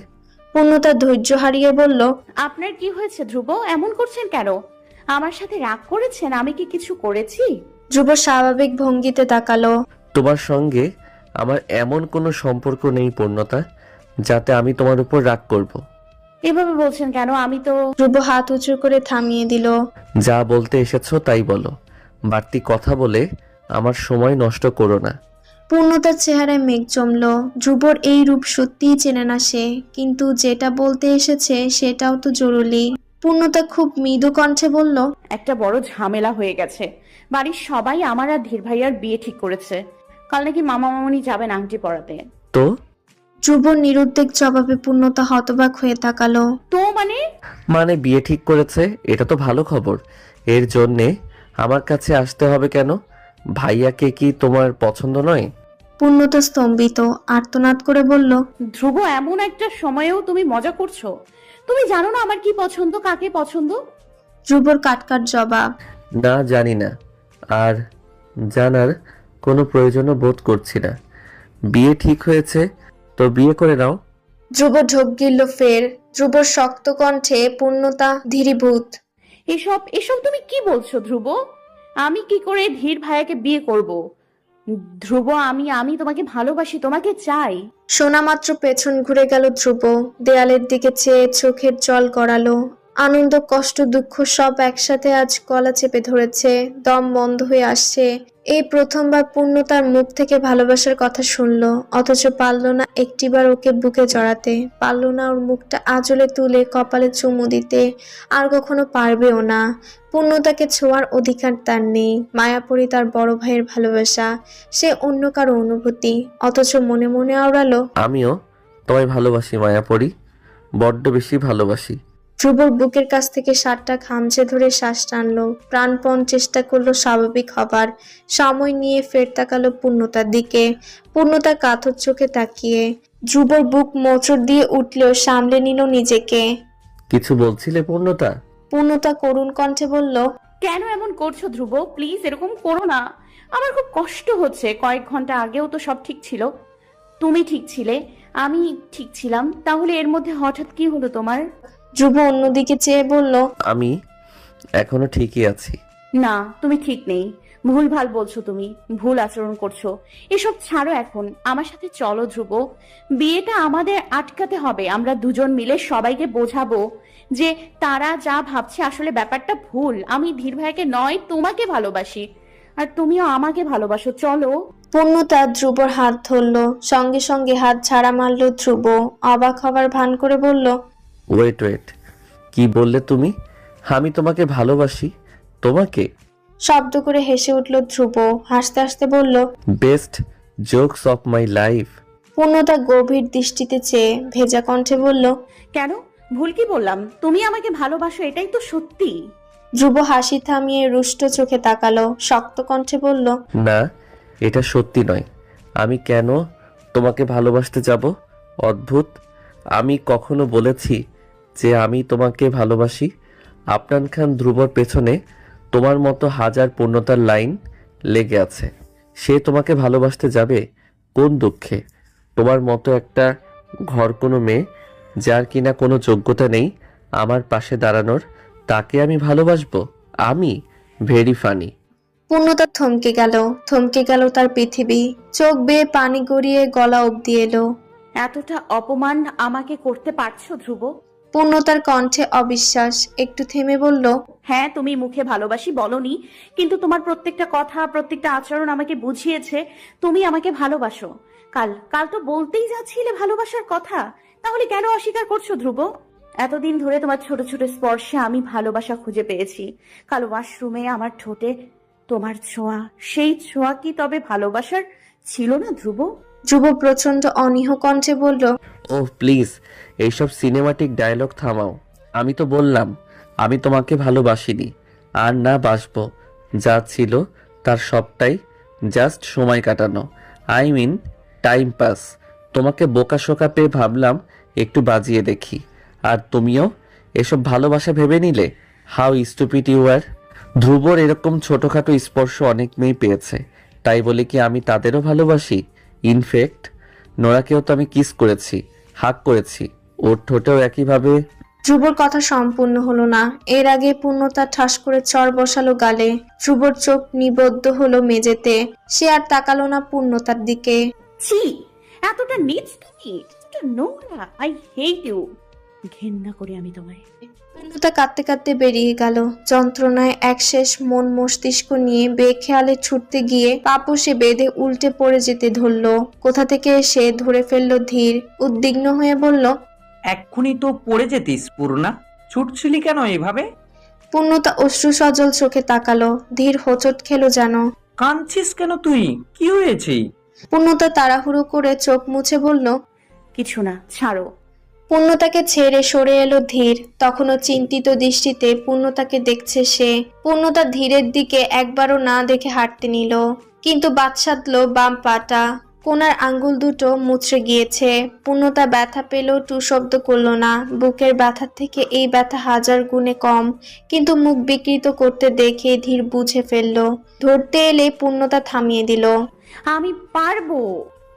পূর্ণতা ধৈর্য হারিয়ে বলল, আপনার কি হয়েছে ধ্রুব? এমন করছেন কেন? আমার সাথে রাগ করেছেন? আমি কি কিছু করেছি? ধ্রুব স্বাভাবিক ভঙ্গিতে তাকালো। তোমার সঙ্গে আমার এমন কোনো সম্পর্ক নেই পূর্ণতা যাতে আমি তোমার উপর রাগ করব। এভাবে বলছেন কেন? আমি তো... ধ্রুব হাত উঁচু করে থামিয়ে দিল। যা বলতে এসেছো তাই বলো, বাড়তি কথা বলে আমার সময় নষ্ট করো না। পূর্ণতার চেহারায় মেঘ জমল। ধ্রুবর এই রূপ সত্যিই চেনে না সে, কিন্তু যেটা বলতে এসেছে সেটাও তো জরুরি। পূর্ণতা খুব মৃদু কণ্ঠে বলল, একটা বড় ঝামেলা হয়ে গেছে। বাড়ির সবাই আমার আর ধীর ভাইয়ার বিয়ে ঠিক করেছে। কাল নাকি মামা মামনি যাবেন আংটি পরাতে। তো? ধ্রুবর নিরুদ্বেগ জবাবে পূর্ণতা হতবাক হয়ে তাকালো। তো মানে? মানে বিয়ে ঠিক করেছে, এটা তো ভালো খবর। এর জন্যে আমার কাছে আসতে হবে কেন? ভাইয়াকে কি তোমার পছন্দ নয়? পূর্ণতা স্তম্ভিত, আর্তনাদ করে বলল, ধ্রুব, এমন একটা সময়েও তুমি মজা করছো? তুমি জানো না আমার কি পছন্দ, কাকে পছন্দ? ধ্রুবর কাটকাট জবাব। না, জানি না, আর জানার কোনো প্রয়োজনও বোধ করছি না। বিয়ে ঠিক হয়েছে তো বিয়ে করে নাও। ধ্রুব ঢোক গিলল ফের। ধ্রুবর শক্ত কণ্ঠে পূর্ণতা ধীরীভূত। এসব এসব তুমি কি বলছো ধ্রুব? আমি কি করে ধীর ভাইয়াকে বিয়ে করব? ধ্রুব, আমি তোমাকে ভালোবাসি, তোমাকে চাই। শোনা মাত্র পেছন ঘুরে গেল ধ্রুব। দেয়ালের দিকে চেয়ে চোখের জল গড়ালো। আনন্দ, কষ্ট, দুঃখ সব একসাথে আজ গলা চেপে ধরেছে। দম বন্ধ হয়ে আসছে। এই প্রথমবার পূর্ণতার মুখ থেকে ভালোবাসার কথা শুনলো, অথচ পারল না একটিবার ওকে বুকে জড়াতে। পারল না ওর মুখটা আঁচলে তুলে কপালে চুমু দিতে। আর কখনো পারবেও না। পূর্ণতাকে ছোঁয়ার অধিকার তার নেই। মায়াপুরী তার বড় ভাইয়ের ভালোবাসা, সে অন্য কারো অনুভূতি, অথচ মনে মনে আওড়ালো, আমিও তোমায় ভালোবাসি মায়াপরি, বড্ড বেশি ভালোবাসি। ধ্রুবর বুকের কাছ থেকে শার্টটা খামচে ধরে শ্বাস টানলো। প্রাণপণ চেষ্টা করলো স্বাভাবিক হবার। সময় নিয়ে ফের তাকালো পূর্ণতার দিকে। পূর্ণতা কাতর চোখে তাকিয়ে। ধ্রুবর বুক মোচড় দিয়ে উঠলেও সামলে নিল নিজেকে। কিছু বলছিলে পূর্ণতা? পূর্ণতা করুণ কণ্ঠে বলল, কেন এমন করছো ধ্রুব? প্লিজ এরকম করো না, আমার খুব কষ্ট হচ্ছে। কয়েক ঘন্টা আগেও তো সব ঠিক ছিল, তুমি ঠিক ছিলে, আমি ঠিক ছিলাম, তাহলে এর মধ্যে হঠাৎ কি হলো তোমার? ধ্রুব অন্যদিকে চেয়ে বলল, আমি এখনো ঠিকই আছি। না, তুমি ঠিক নেই, ভুলভাল বলছো, তুমি ভুল আচরণ করছো। এসব ছাড়ো এখন, আমার সাথে চলো ধ্রুব। বিয়েটা আমাদের আটকাতে হবে, আমরা দুজন মিলে সবাইকে বোঝাবো যে তারা যা ভাবছে আসলে ব্যাপারটা ভুল। আমি ধীর ভাইকে নয়, তোমাকে ভালোবাসি, আর তুমিও আমাকে ভালোবাসো, চলো। পূর্ণতা ধ্রুবর হাত ধরল, সঙ্গে সঙ্গে হাত ছাড়া মারল ধ্রুব। অবাক হবার ভান করে বলল, ওয়েট ওয়েট, কি বললে তুমি? আমি তোমাকে ভালোবাসি? তোমাকে? শব্দ করে হেসে উঠল ধ্রুব। হাসতে হাসতে বলল, best jokes of my life. পূর্ণতা গভীর দৃষ্টিতে চেয়ে ভেজা কণ্ঠে বলল, কেন, ভুল কি বললাম? তুমি আমাকে ভালোবাসো, এটাই তো সত্যি। ধ্রুব হাসি থামিয়ে রুষ্ট চোখে তাকালো, শক্ত কণ্ঠে বলল, না, এটা সত্যি নয়। আমি কেন তোমাকে ভালোবাসতে যাব? অদ্ভুত। আমি কখনো বলেছি যে আমি তোমাকে ভালোবাসি? আফরান খান ধ্রুবর পেছনে তোমার মতো হাজার পূর্ণতার লাইন লেগে আছে। সে তোমাকে ভালোবাসতে যাবে কোন দুঃখে? তোমার মতো একটা ঘর কোনো মেয়ে যার কিনা কোনো যোগ্যতা নেই আমার পাশে দাঁড়ানোর, তাকে আমি ভালোবাসবো? আমি ভেরি ফানি। পূর্ণতা থমকে গেল তার পৃথিবী। চোখ বেয়ে পানি গড়িয়ে গলা অবধি এলো। এতটা অপমান আমাকে করতে পারছো ধ্রুব? পূর্ণতার কণ্ঠে অবিশ্বাস। একটু থেমে বলল, হ্যাঁ, তুমি মুখে ভালোবাসি বলনি, কিন্তু তোমার প্রত্যেকটা কথা, প্রত্যেকটা আচরণ আমাকে বুঝিয়েছে তুমি আমাকে ভালোবাসো। কাল কাল তো বলতেই যাচ্ছিলে ভালোবাসার কথা, তাহলে কেন অস্বীকার করছো ধ্রুব? এতদিন ধরে তোমার ছোট ছোট স্পর্শে আমি ভালোবাসা খুঁজে পেয়েছি। কাল ওয়াশরুমে আমার ঠোঁটে তোমার ছোঁয়া, সেই ছোঁয়া কি তবে ভালোবাসার ছিল না ধ্রুব? ধ্রুব প্রচন্ড অনীহ কণ্ঠে বলল, ওহ প্লিজ, এইসব সিনেমাটিক ডায়লগ থামাও। আমি তো বললাম আমি তোমাকে ভালোবাসিনি, আর না বাসবো। যা ছিল তার সবটাই জাস্ট সময় কাটানো, আই মিন টাইম পাস। তোমাকে বোকাশোকা পেয়ে ভাবলাম একটু বাজিয়ে দেখি, আর তুমিও এসব ভালোবাসা ভেবে নিলে। How stupid you are. ধ্রুবর এরকম ছোটখাটো স্পর্শ অনেক মেয়ে পেয়েছে, তাই বলে কি আমি তাদেরও ভালোবাসি? ইনফ্যাক্ট নোরাকেও তো আমি কিস করেছি, হাক করেছি, ওর ঠোঁটেও একইভাবে। ধ্রুবর কথা সম্পূর্ণ হলো না। এর আগে পূর্ণতা ঠাস করে চর বসালো গালে। ধ্রুবর চোখ নিবদ্ধ হলো মেঝেতে। সে আর তাকালো না পূর্ণতার দিকে। ছি, এতটা নীচ তুমি, এতটা নোংরা, আই হেট ইউ। ঘেন্না করি আমি তোমায়। পূর্ণতা কাঁদতে কাঁদতে বেরিয়ে গেল। যন্ত্রণায় একশেষ মন মস্তিষ্ক নিয়ে বেখেয়ালে ছুটতে গিয়ে পাপসে বেঁধে উল্টে পড়ে যেতে ধরলো। কোথা থেকে এসে ধরে ফেললো ধীর। উদ্বিগ্ন হয়ে বলল, এক্ষুনি তো পড়ে যেতিস পূর্ণা, ছুটছিলি কেন এভাবে? পূর্ণতা অশ্রু সজল চোখে তাকালো। ধীর হোঁচট খেলো যেন। কাঁদছিস কেন তুই? কি হয়েছে? পূর্ণতা তাড়াহুড়ো করে চোখ মুছে বলল, কিছু না, ছাড়ো। পূর্ণতাকে ছেড়ে সরে এলো ধীর। তখনও চিন্তিত দৃষ্টিতে পূর্ণতাকে দেখছে সে। পূর্ণতা ধীরের দিকে একবারও না দেখে হাঁটতে নিল, কিন্তু বাদ সাধলো বাম পাটা। কোনার আঙ্গুল দুটো মুচড়ে গিয়েছে। পূর্ণতা ব্যথা পেলেও টু শব্দ করলো না। বুকের ব্যথার থেকে এই ব্যথা হাজার গুণে কম, কিন্তু মুখ বিকৃত করতে দেখে ধীর বুঝে ফেললো। ধরতে এলে পূর্ণতা থামিয়ে দিল। আমি পারবো।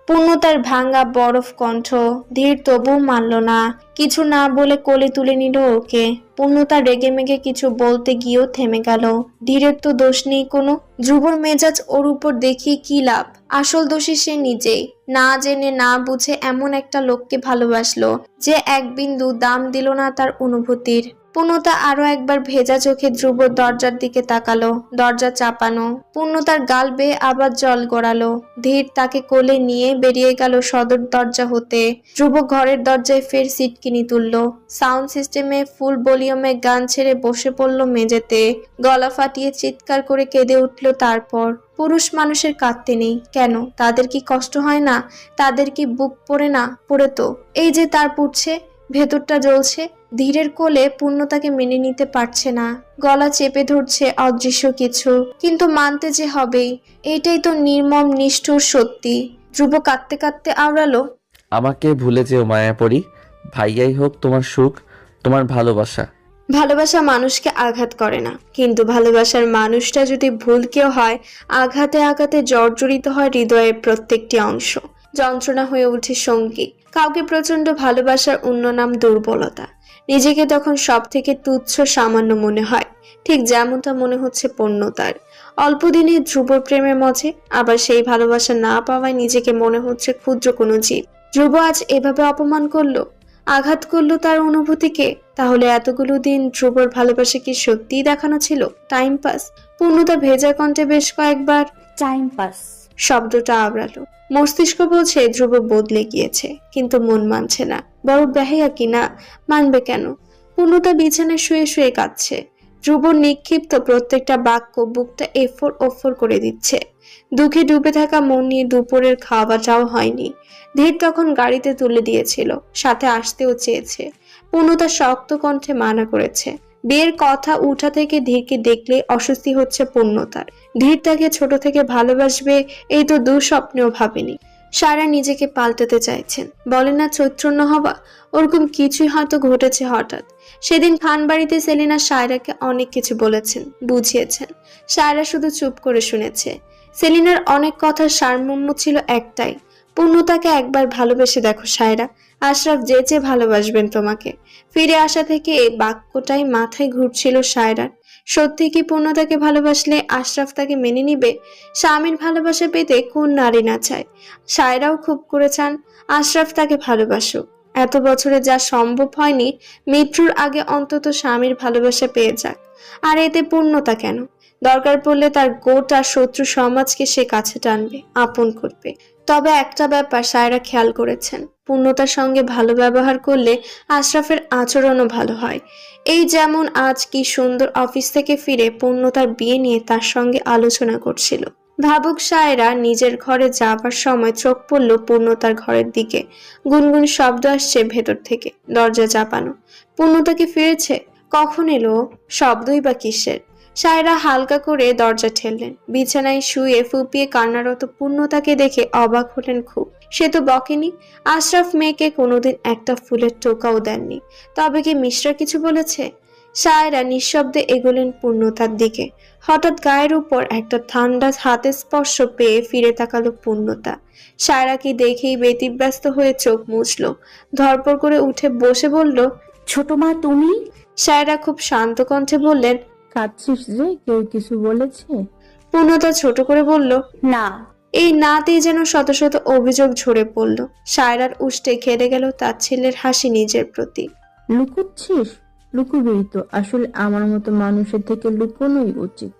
পূর্ণতার ভাঙা বরফ কণ্ঠ। ধীর তবুও মানল না। কিছু না বলে কোলে তুলে নিল ওকে। পূর্ণতা রেগে মেগে কিছু বলতে গিয়েও থেমে গেল। ধীরের তো দোষ নেই কোনো। ধ্রুবর মেজাজ ওর উপর দেখিয়ে কি লাভ? আসল দোষী সে নিজেই। না জেনে না বুঝে এমন একটা লোককে ভালোবাসলো যে এক বিন্দু দাম দিল না তার অনুভূতির। পূর্ণতা আরো একবার ভেজা চোখে ধ্রুবর দরজার দিকে তাকালো। দরজা চাপানো। পূর্ণতার গাল বেয়ে আবার জল গড়ালো। ধীর তাকে কোলে নিয়ে বেরিয়ে গেল সদর দরজা হতে। ধ্রুব ঘরের দরজায় ফের সিটকিনি তুলল। সাউন্ড সিস্টেমে ফুল ভলিউমে গান ছেড়ে বসে পড়ল মেঝেতে। গলা ফাটিয়ে চিৎকার করে কেঁদে উঠল। তারপর পুরুষ মানুষের কাঁদতে নেই কেন? তাদের কি কষ্ট হয় না? তাদের কি বুক পড়ে না? পড়ে তো। এই যে তার পুড়ছে, ভেতরটা জ্বলছে। ধীরের কোলে পূর্ণতাকে মেনে নিতে পারছে না। গলা চেপে ধরছে অদৃশ্য কিছু, কিন্তু মানতে যে হবেই। এইটাই তো নির্মম নিষ্ঠুর সত্যি। ধ্রুব কাঁদতে কাঁদতে আওড়ালো, আমাকে ভুলে যেও মায়াপরি। ভাইয়াই হোক তোমার সুখ, তোমার ভালোবাসা। ভালোবাসা মানুষকে আঘাত করে না, কিন্তু ভালোবাসার মানুষটা যদি ভুল কেউ হয়, আঘাতে আঘাতে জর্জরিত হয় হৃদয়ের প্রত্যেকটি অংশ, যন্ত্রণা হয়ে ওঠে সঙ্গী। কাউকে প্রচন্ড ভালোবাসার অন্য নাম দুর্বলতা। নিজেকে তখন সব থেকে তুচ্ছ সামান্য মনে হয়, ঠিক যেমনটা মনে হচ্ছে পূর্ণতার। অল্প দিনে ধ্রুব প্রেমের মজে, আবার সেই ভালোবাসা না পাওয়ায় নিজেকে মনে হচ্ছে ক্ষুদ্র কোনো জীব। ধ্রুব আজ এভাবে অপমান করলো, আঘাত করলো তার অনুভূতিকে। তাহলে এতগুলো দিন ধ্রুবর ভালোবাসা কি সত্যিই দেখানো ছিল টাইম পাস? পূর্ণতা ভেজা কণ্ঠে বেশ কয়েকবার টাইম পাস। শব্দটা আওড়ালো। মস্তিষ্ক বলছে ধ্রুব বদলে গিয়েছে, কিন্তু মন মানছে না। বড় বেহায়া কিনা, মানবে কেন? পূর্ণতা বিছানায় শুয়ে শুয়ে কাঁদছে। ধ্রুবর নিক্ষিপ্ত প্রত্যেকটা বাক্য বুকটা এফোর ওফোর করে দিচ্ছে। দুঃখে ডুবে থাকা মন নিয়ে দুপুরের খাওয়াটাও হয়নি। ধীর তখন গাড়িতে তুলে দিয়েছিল, সাথে আসতেও চেয়েছে। পূর্ণতা শক্ত কণ্ঠে মানা করেছে। বিয়ের কথা উঠা থেকে ধীরকে দেখলে অস্বস্তি হচ্ছে পূর্ণতার। ধীর তাকে ছোট থেকে ভালোবাসবে এই তো দুঃস্বপ্নেও ভাবেনি। সারা নিজেকে পাল্টাতে চাইছেন, বলে না চৈতন্য হওয়া, ওরকম কিছুই হয়তো ঘটেছে হঠাৎ। সেদিন খানবাড়িতে সেলিনা সায়রাকে অনেক কিছু বলেছেন, বুঝিয়েছেন। সায়রা শুধু চুপ করে শুনেছে। সেলিনার অনেক কথার সারমর্ম ছিল একটাই, পূর্ণতাকে একবার ভালোবেসে দেখো সায়রা, আশরাফ যে ভালোবাসবেন তোমাকে। ফিরে আসা থেকে এই বাক্যটাই মাথায় ঘুরছিল সায়রার। সত্যি কি পূর্ণতাকে ভালোবাসলে আশরাফ তাকে মেনে নিবে? স্বামীর ভালোবাসা পেতে কোন নারী না চায়? সায়রাও খুব করে চান আশরাফ তাকে ভালোবাসুক। এত বছরে যা সম্ভব হয়নি, মৃত্যুর আগে অন্তত স্বামীর ভালোবাসা পেয়ে যাক। আর এতে পূর্ণতা কেন? দরকার পড়লে তার গোটা শত্রু সমাজকে সে কাছে টানবে, আপন করবে। তবে একটা ব্যাপার সায়রা খেয়াল করেছেন, পূর্ণতার সঙ্গে ভালো ব্যবহার করলে আশরাফের আচরণও ভালো হয়। এই যেমন আজ কি সুন্দর অফিস থেকে ফিরে পূর্ণতার বিয়ে নিয়ে তার সঙ্গে আলোচনা করছিল। ভাবুক সায়রা নিজের ঘরে যাবার সময় চোখ পড়ল পূর্ণতার ঘরের দিকে। গুনগুন শব্দ আসছে ভেতর থেকে, দরজা চাপানো। পূর্ণতা কি ফিরেছে? কখন এলো? শব্দই বা কিসের? সায়রা হালকা করে দরজা ঠেললেন। বিছানায় শুয়ে ফুপিয়ে কান্নারত পূর্ণতাকে দেখে অবাক হলেন খুব। সে তো বকেনি, আশরাফ মেয়েকে কোনোদিন একটা ফুলের টোকাও দেননি। তবে কি মিশ্রা কিছু বলেছে? সায়রা নিঃশব্দে এগোলেন পূর্ণতার দিকে। হঠাৎ গায়ের উপর একটা ঠান্ডা হাতের স্পর্শ পেয়ে ফিরে তাকালো পূর্ণতা। সায়রাকে দেখেই ব্যতিব্যস্ত হয়ে চোখ মুছল। ধরপড় করে উঠে বসে বলল, ছোট মা তুমি? সায়রা খুব শান্ত কণ্ঠে বললেন, কাঁদছিস যে, কেউ কিছু বলেছে? পূর্ণতা ছোট করে বলল, না। এই নাতেই যেন শত শত অভিযোগ ঝরে পড়ল। সায়রার উষ্টে খেলে গেল তার ছেলের হাসি নিজের প্রতি। লুকোচ্ছিস? লুকোবেই তো, আসলে আমার মতো মানুষের থেকে লুকোনোই উচিত।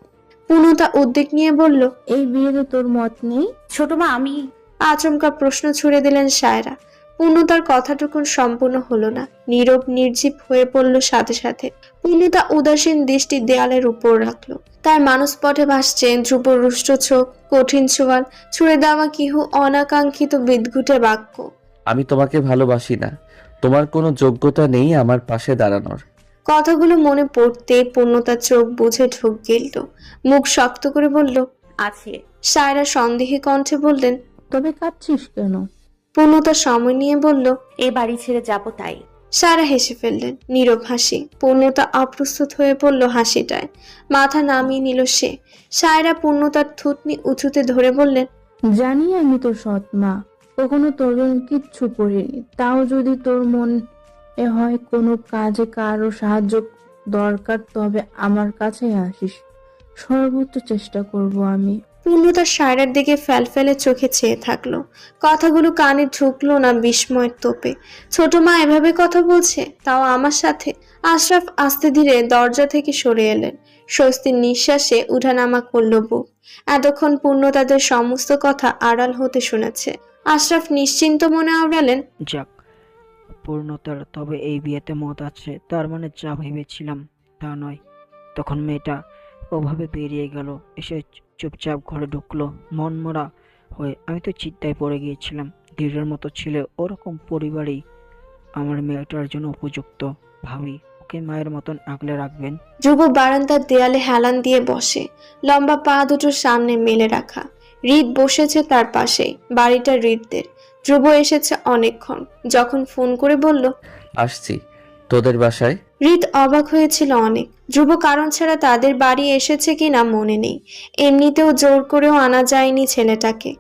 পূর্ণতা উদ্বেগ নিয়ে বলল, এই বিয়েতে তোর মত নেই? ছোট মা আমি আচমকা প্রশ্ন ছুড়ে দিলেন সায়রা। পূর্ণতার কথাটুকুন সম্পূর্ণ হলো না, নীরব নির্জীব হয়ে পড়ল সাথে সাথে। পূর্ণতা উদাসীন দৃষ্টি দেয়ালের উপর রাখলো। তার মানসপটে ভাসছে ধ্রুব রুষ্ট চোখ, কঠিন চোয়াল, ছুড়ে দেওয়া কিহু অনাকাঙ্ক্ষিত বিদঘুটে বাক্য। আমি তোমাকে ভালোবাসি না, তোমার কোনো যোগ্যতা নেই আমার পাশে দাঁড়ানোর। কথাগুলো মনে পড়তে পূর্ণতার চোখ বুঝে ঢোক গিলল। মুখ শক্ত করে বলল, আছে। সায়রা সন্দেহী কণ্ঠে বললেন, তবে কাঁদছিস কেন? পূর্ণতা সময় নিয়ে বলল, এ বাড়ি ছেড়ে যাবো তাই। সারা হেসে ফেললেন, নীরব হাসি। পূর্ণতা অপ্রস্তুত হয়ে পড়ল হাসিটায়। মাথা নামিয়ে নিল সে। সায়রা পূর্ণতার থুতনি উঁচুতে ধরে বললেন, জানি আমি তোর সৎ মা, কখনো তোর জন্য কিচ্ছু করিনি। তাও যদি তোর মনে হয় কোনো কাজে কারো সাহায্য দরকার, তবে আমার কাছে আসিস, সর্বোচ্চ চেষ্টা করব আমি। পূর্ণতা সায়রার দিকে ফেলে চোখে চেয়ে থাকলো। কথাগুলো কানে ঢুকলো না বিস্ময়ের তোপে। ছোট মা এভাবে কথা বলছে, তাও আমার সাথে? আশরাফ আস্তে ধীরে দরজা থেকে সরে এলেন। স্বস্তির নিঃশ্বাসে উঠানামা করল বুক। এতক্ষণ পূর্ণতাদের সমস্ত কথা আড়াল হতে শুনেছে। আশরাফ নিশ্চিন্ত মনে আওড়ালেন, যাক, পূর্ণতার তবে এই বিয়েতে মত আছে, তার মানে যা ভেবেছিলাম তা নয়। তখন মেয়েটা ওভাবে বেরিয়ে গেল, এসে চুপচাপ ঘরে ঢুকলো মনমরা হয়ে। আমি তো চিন্তায় পড়ে গিয়েছিলাম, ধীরের মতো ছেলে ওরকম পরিবারেই আমার মেয়েটার জন্য উপযুক্ত। ভাবি ওকে মায়ের মতন আগলে রাখবেন। ধ্রুব বারান্দার দেয়ালে হেলান দিয়ে বসে, লম্বা পা দুটো সামনে মেলে রাখা। হৃদ বসেছে তার পাশে। বাড়িটা হৃদদের। ধ্রুব এসেছে অনেকক্ষণ। যখন ফোন করে বলল, আসছি তোদের বাসায়। হৃদ অবাক হয়েছিল অনেক। ধ্রুব কারণ ছাড়া তাদের বাড়ি এসেছে কিনা মনে নেই, এমনিতেও জোর করেও আনা যায়নি ছেলেটাকে।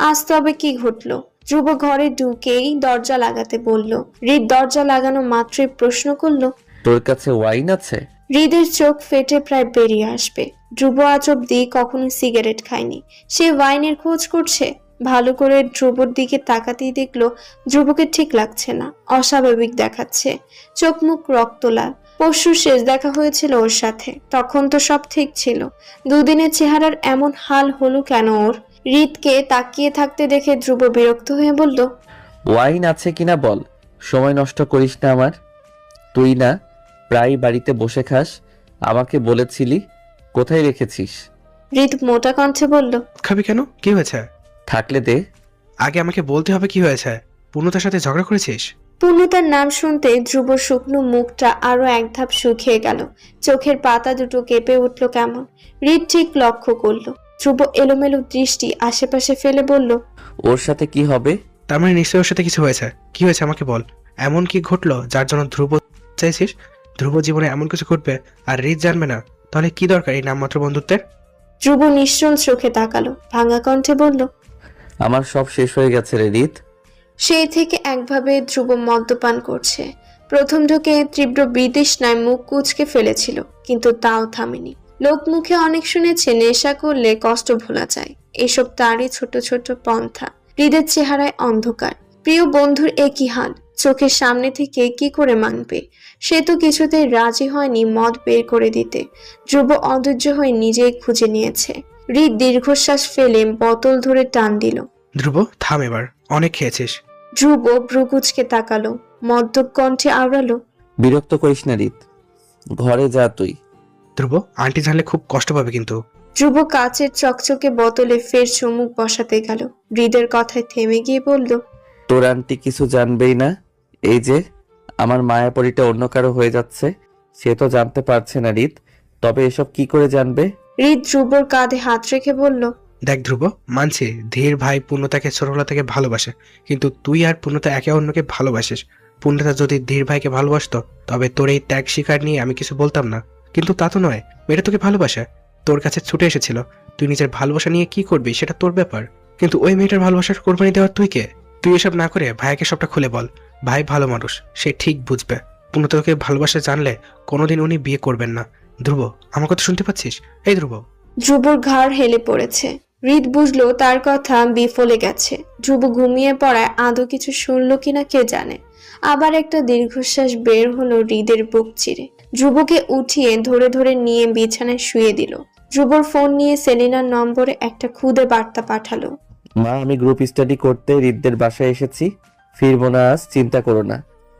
আজ তবে কি ঘটলো? ধ্রুব ঘরে ঢুকেই দরজা লাগাতে বলল। হৃদ দরজা লাগানো মাত্রই প্রশ্ন করলো, তোর কাছে ওয়াইন আছে? হৃদের চোখ ফেটে প্রায় বেরিয়ে আসবে। ধ্রুব আজ অব্দি কখনো সিগারেট খায়নি, সে ওয়াইনের খোঁজ করছে। ভালো করে ধ্রুবর দিকে তাকাতেই দেখলো ধ্রুবকে ঠিক লাগছে না, অস্বাভাবিক দেখাচ্ছে। চোখ মুখ রক্তলাল। পরশু শেষ দেখা হয়েছিল ওর সাথে, তখন তো সব ঠিক ছিল। দুদিনের চেহারার এমন হাল হলো কেন ওর? হৃদকে তাকিয়ে থাকতে দেখে ধ্রুব বিরক্ত হয়ে বলল, ওয়াইন আছে কিনা বল, সময় নষ্ট করিস না আমার। তুই না প্রায় বাড়িতে বসে খাস, আমাকে বলেছিলি কোথায় রেখেছিস? হৃদ মোটা কণ্ঠে বলল, খাবি কেন? কি হয়েছে? থাকলে দে। আগে আমাকে বলতে হবে কি হয়েছে। পূর্ণতার সাথে ঝগড়া করেছিস? পূর্ণতার নাম শুনতে ধ্রুবর শুকনো মুখটা আরো এক ধাপ শুকিয়ে গেল। চোখের পাতা দুটো কেঁপে উঠল কেমন। হৃদ ঠিক লক্ষ্য করলো। ধ্রুব এলোমেলো দৃষ্টি আশেপাশে ফেলে বলল, ওর সাথে কি হবে? তার মানে নিশ্চয়ই ওর সাথে কিছু হয়েছে। কি হয়েছে আমাকে বল। এমন কি ঘটলো যার জন্য ধ্রুব চাইছিস? ধ্রুব জীবনে এমন কিছু ঘটবে আর হৃদ জানবে না? তাহলে কি দরকার এই নামমাত্র বন্ধুত্বের? ধ্রুব নিঃসরণ চোখে তাকালো, ভাঙা কণ্ঠে বলল, আমার সব শেষ হয়ে গেছে রে রিত। সেই থেকে একভাবে ধ্রুব মদ্যপান করছে। প্রথম ঢোকে তীব্র বিতৃষ্ণায় মুখ কুঁচকে ফেলেছিল, কিন্তু তাও থামেনি। লোক মুখে অনেক শুনেছে নেশা করলে কষ্ট ভোলা যায়, এসব তারই ছোট ছোট পন্থা। হৃদের চেহারায় অন্ধকার। প্রিয় বন্ধুর একই হাল, চোখের সামনে থেকে কি করে মানবে? সে তো কিছুতেই রাজি হয়নি মদ বের করে দিতে। ধ্রুব অধৈর্য হয়ে নিজেই খুঁজে নিয়েছে। হৃদ দীর্ঘশ্বাস ফেলে বোতল ধরে টান দিল। ধ্রুব থাম, এবার অনেক খেয়েছিস। ধ্রুব ভ্রুকুচকে তাকালো, মদ্যপ কণ্ঠে আওড়ালো, বিরক্ত করিস না রিত, ঘরে যা তুই। ধ্রুব আন্টি জানলে খুব কষ্ট পাবে কিন্তু। ধ্রুব কাচের চকচকে বোতলে ফের চুমুক বসাতে গেল। হৃদের কথায় থেমে গিয়ে বলল, তোর আন্টি কিছু জানবেই না। এই যে আমার মায়াপরিটা অন্য কারো হয়ে যাচ্ছে, সে তো জানতে পারছে না রিত, তবে এসব কি করে জানবে? হৃদ ধ্রুবর কাঁধে হাত রেখে বলল, দেখ ধ্রুব, মানছি ধীর ভাই পূর্ণতাকে ছোটবেলা থেকে ভালোবাসে, কিন্তু তুই আর পূর্ণতা একে অন্যকে ভালোবাসিস। পূর্ণতা যদি ধীর ভাইকে ভালোবাসতো তবে তোর এই ত্যাগ স্বীকার নিয়ে আমি কিছু বলতাম না, কিন্তু তা তো নয়। মেয়েটা তোকে ভালোবাসে, তোর কাছে ছুটে এসেছিল। তুই নিজের ভালোবাসা নিয়ে কি করবি সেটা তোর ব্যাপার, কিন্তু ওই মেয়েটার ভালোবাসার কোরবানি দেওয়ার তুই কে? তুই এসব না করে ভাইকে সবটা খুলে বল। ভাই ভালো মানুষ, সে ঠিক বুঝবে। পূর্ণতা তোকে ভালোবাসা জানলে কোনোদিন উনি বিয়ে করবেন না। ধ্রুব, আমার কথা শুনতে পাচ্ছিস? এই ধ্রুব। ধ্রুবর ঘাড় হেলে পড়েছে। হৃদ বুঝলো তার কথা বিফলে গেছে। ধ্রুব ঘুমিয়ে পড়ায় আদৌ কিছু শুনলো কিনা কে জানে। আবার একটা দীর্ঘশ্বাস বের হলো হৃদের বুক চিরে। ধ্রুবকে উঠিয়ে ধরে ধরে নিয়ে বিছানায় শুয়ে দিল। ধ্রুবর ফোন নিয়ে সেলিনার নম্বরে একটা খুদে বার্তা পাঠালো। মা, আমি গ্রুপ স্টাডি করতে রিতদের বাসায় এসেছি, ফিরবো না আজ, চিন্তা করো না।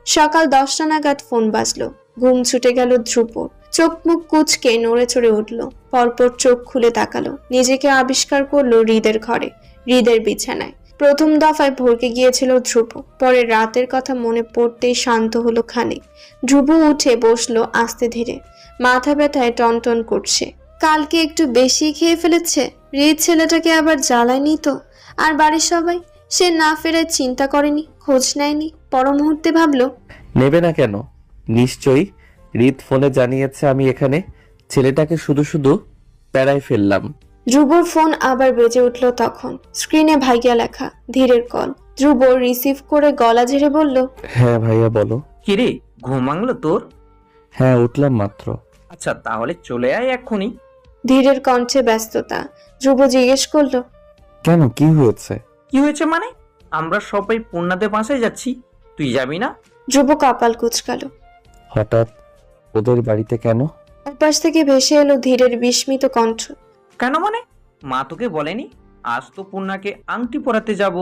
সকাল 10টা নাগাদ ফোন বাজলো। ঘুম ছুটে গেল ধ্রুবর। চোখ মুখ কুচকে নড়ে চড়ে উঠল। পরপর চোখ খুলে তাকালো। নিজেকে আবিষ্কার করলো হৃদের ঘরে, হৃদের বিছানায়। প্রথম দফায় ভরকে গিয়েছিল ধ্রুব, পরে রাতের কথা মনে পড়তেই শান্ত হলো খানিক। ধ্রুব উঠে বসলো আস্তে ধীরে। মাথা ব্যথায় টনটন করছে। কালকে একটু বেশি খেয়ে ফেলেছে। হৃদ ছেলেটাকে আবার জ্বালায়নি তো? আর বাড়ির সবাই? সে না ফেরায় চিন্তা করেনি, খোঁজ নেয়নি, পর মুহূর্তে ভাবলো নেবে না কেন? নিশ্চয়ই রিত ফোনে জানিয়েছে আমি এখানে। ছেলেটাকে শুধু শুধু প্যারায় ফেললাম। ধ্রুবর ফোন আবার বেজে উঠল তখন। স্ক্রিনে ভাইয়া লেখা, ধীরের কল। ধ্রুব রিসিভ করে গলা ঝেড়ে বলল, হ্যাঁ ভাইয়া বলো। কিরে, ঘুম ভাঙলো তোর? হ্যাঁ, উঠলাম মাত্র। আচ্ছা, তাহলে চলে আয় এক্ষুনি। ধীরের কণ্ঠে ব্যস্ততা। ধ্রুব জিজ্ঞেস করলো, কেন, কি হয়েছে? কি হয়েছে মানে? আমরা সবাই পূর্ণাদের বাসায় যাচ্ছি, তুই যাবি না? ধ্রুব কপাল কুঁচকালো। হঠাৎ ওদের বাড়িতে কেন? একপাশ থেকে ভেসে এলো ধীরের বিস্মিত কণ্ঠ। কেন মানে? মা তোকে বলেনি আজ তো পূর্ণাকে আংটি পরাতে যাব,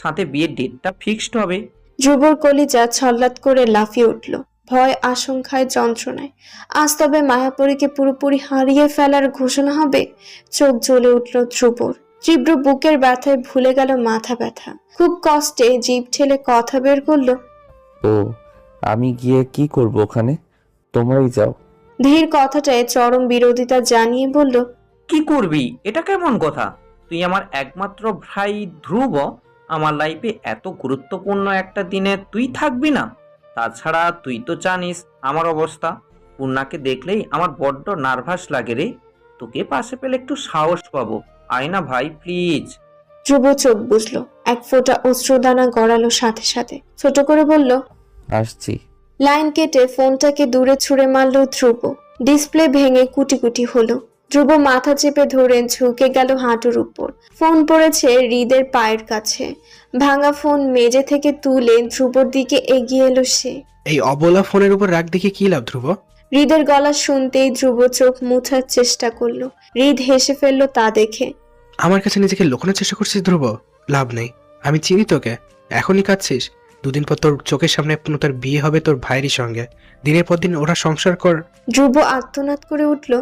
সাথে বিয়ের ডেটটা ফিক্সড হবে? ধ্রুবর কলিজা ছল্লাদ করে লাফিয়ে উঠল, ভয়, আশঙ্কায়, যন্ত্রণায়। আজ তবে মায়াপরীকে পুরোপুরি হারিয়ে ফেলার ঘোষণা হবে। চোখ জ্বলে উঠল ধ্রুবর। তীব্র বুকের ব্যথায় ভুলে গেল মাথা ব্যথা। খুব কষ্টে জিভ ঠেলে কথা বের করলো, ও, আমি গিয়ে কি করব ওখানে? তোমরাই যাও। ধীর কথাটায় চরম বিরোধিতা জানিয়ে বলল, কি করবি? এটা কেমন কথা? তুই আমার একমাত্র ভাই ধ্রুব, আমার লাইফে এত গুরুত্বপূর্ণ একটা দিনে তুই থাকবি না? তাছাড়া তুই তো জানিস আমার অবস্থা। পূর্ণাকে দেখলেই আমার বড্ড নার্ভাস লাগে রে। তোকে পাশে পেলে একটু সাহস পাবো। আয় না ভাই, প্লিজ। ধ্রুব চোখ বুঝলো, এক ফোঁটা অশ্রুদানা গড়ালো সাথে সাথে। ছোট করে বলল, আসছি। লাইন কেটে ফোনটাকে দূরে ছুঁড়ে মারল ধ্রুব। ডিসপ্লে ভেঙে কুটি কুটি হলো। ধ্রুব মাথা চেপে ধরে ঝুঁকে গেল হাঁটুর উপর। ফোন পড়েছে হৃদের পায়ের কাছে। ভাঙা ফোন মেজে থেকে তুলে ধ্রুবর দিকে এগিয়ে এলো সে। এই অবলা ফোনের উপর রাগ দেখে কি লাভ ধ্রুব? হৃদের গলা শুনতেই ধ্রুব চোখ মুছার চেষ্টা করলো। হৃদ হেসে ফেললো তা দেখে। আমার কাছে নিজেকে লুকানোর চেষ্টা করছিস ধ্রুব? লাভ নেই, আমি চিনি তোকে। এখনই কাঁদছিস? দুদিন পর তোর চোখের সামনে তার বিয়ে হবে তোর ভাইয়েরই সঙ্গে। দিনের পর দিন ওরা সংসার কর। ধ্রুব আর্তনাদ করে উঠল।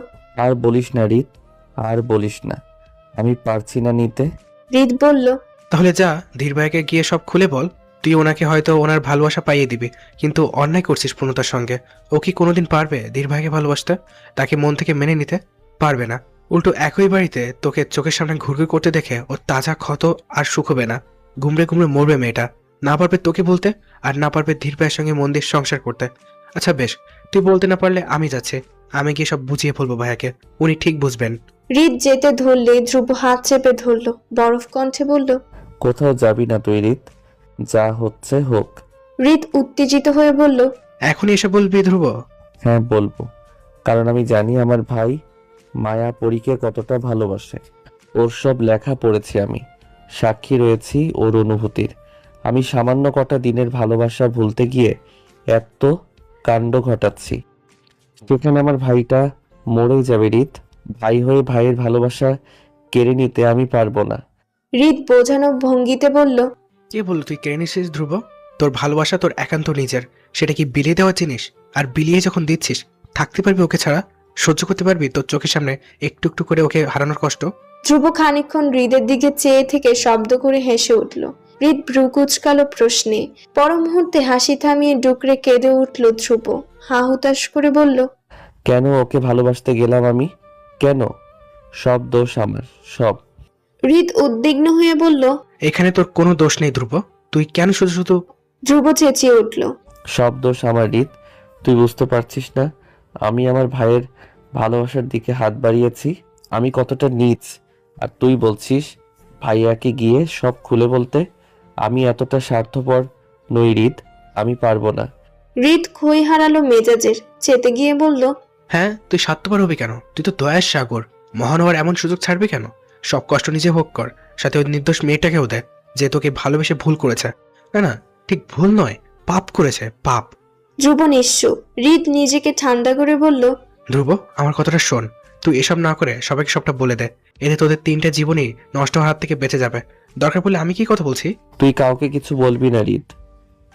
আর বলিস না রিত, আর বলিস না। আমি পারছি না নিতে। হৃদ বলল, তাহলে যা, ধীর ভাইকে গিয়ে সব খুলে বল। তুই ওনাকে হয়তো ওনার ভালোবাসা পাইয়ে দিবি, কিন্তু অন্যায় করছিস পূর্ণতার সঙ্গে। ও কি কোনোদিন পারবে ধীর ভাইকে ভালোবাসতে? তাকে মন থেকে মেনে নিতে পারবে না। উল্টো একই বাড়িতে তোকে চোখের সামনে ঘুরঘুর করতে দেখে ওর তাজা ক্ষত আর শুকোবে না। ঘুমড়ে ঘুমড়ে মরবে মেয়েটা। না পারবে তোকে বলতে, আর না পারবে ধীর ভাইয়ের সঙ্গে মন দিয়ে সংসার করতে। আচ্ছা বেশ, তুই বলতে না পারলে আমি যাচ্ছি। আমি গিয়ে সব বুঝিয়ে বলবো ভাইয়াকে, উনি ঠিক বুঝবেন। হৃদ যেতে ধরলে ধ্রুব হাত চেপে ধরলো। বরফ কণ্ঠে বলল, কোথাও যাবি না তুই রিত, যা হচ্ছে হোক। হৃদ উত্তেজিত হয়ে বলল, এখনই এসে বলবি ধ্রুব? হ্যাঁ বলবো, কারণ আমি জানি আমার ভাই মায়া পরীকে কতটা ভালোবাসে। ওর সব লেখা পড়েছি আমি, সাক্ষী রয়েছি ওর অনুভূতির। আমি সামান্য কটা দিনের ভালোবাসা ভুলতে গিয়ে এত কাণ্ড ঘটাচ্ছি, সেখানে আমার ভাইটা মরেই যাবে রিত। ভাই হয়ে ভাইয়ের ভালোবাসা কেড়ে নিতে আমি পারবো না। হৃদ বোঝানো ভঙ্গিতে বলল, কে বললো তুই কেড়ে নিছিস ধ্রুব? তোর ভালোবাসা তোর একান্ত নিজের, সেটা কি বিলিয়ে দেওয়ার জিনিস? আর বিলিয়ে যখন দিচ্ছিস, থাকতে পারবি ওকে ছাড়া? সহ্য করতে পারবি তোর চোখের সামনে একটু একটু করে ওকে হারানোর কষ্ট? ধ্রুব খানিকক্ষণ হৃদের দিকে চেয়ে থেকে শব্দ করে হেসে উঠল। হৃদ ভ্রু কুচকালো প্রশ্নে। পর মুহূর্তে হাসি থামিয়ে ডুকরে কেঁদে উঠল ধ্রুব। হা হুতাশ করে বলল, কেন ওকে ভালোবাসতে গেলাম আমি? কেন? সব দোষ আমার, সব। হৃদ উদ্বিগ্ন হয়ে বলল, এখানে তোর কোনো দোষ নেই ধ্রুব। তুই কেন শুধু শুধু? ধ্রুব চেঁচিয়ে উঠল, সব দোষ আমার রিত। তুই বুঝতে পারছিস না আমি আমার ভাইয়ের ভালোবাসার দিকে হাত বাড়িয়েছি, আমি কতটা নীচ। আর তুই বলছিস ভাইয়াকে গিয়ে সব খুলে বলতে? আমি এতটা স্বার্থপর নই রিত, আমি পারবো না। হৃদ খই হারালো মেজাজের। চেতে গিয়ে বলল, হ্যাঁ, তুই স্বার্থপর হবি কেন? তুই তো দয়ার সাগর। মহান হওয়ার এমন সুযোগ ছাড়বি কেন? সব কষ্ট নিজে ভোগ কর, সাথে ওই নির্দোষ মেয়েটাকেও দে, যে তোকে ভালোবেসে ভুল করেছে। না না, ঠিক ভুল নয়, পাপ করেছে, পাপ। ধ্রুব নিশ্চুপ। হৃদ নিজেকে ঠান্ডা করে বলল, ধ্রুব, আমার কথাটা শোন। তুই এসব না করে সবাইকে সবটা বলে দে। এতে তোদের তিনটে জীবনই নষ্ট হওয়ার হাত থেকে বেঁচে যাবে। দরকার পড়লে আমি কি কথা বলছি? তুই কাউকে কিছু বলবি না রিত,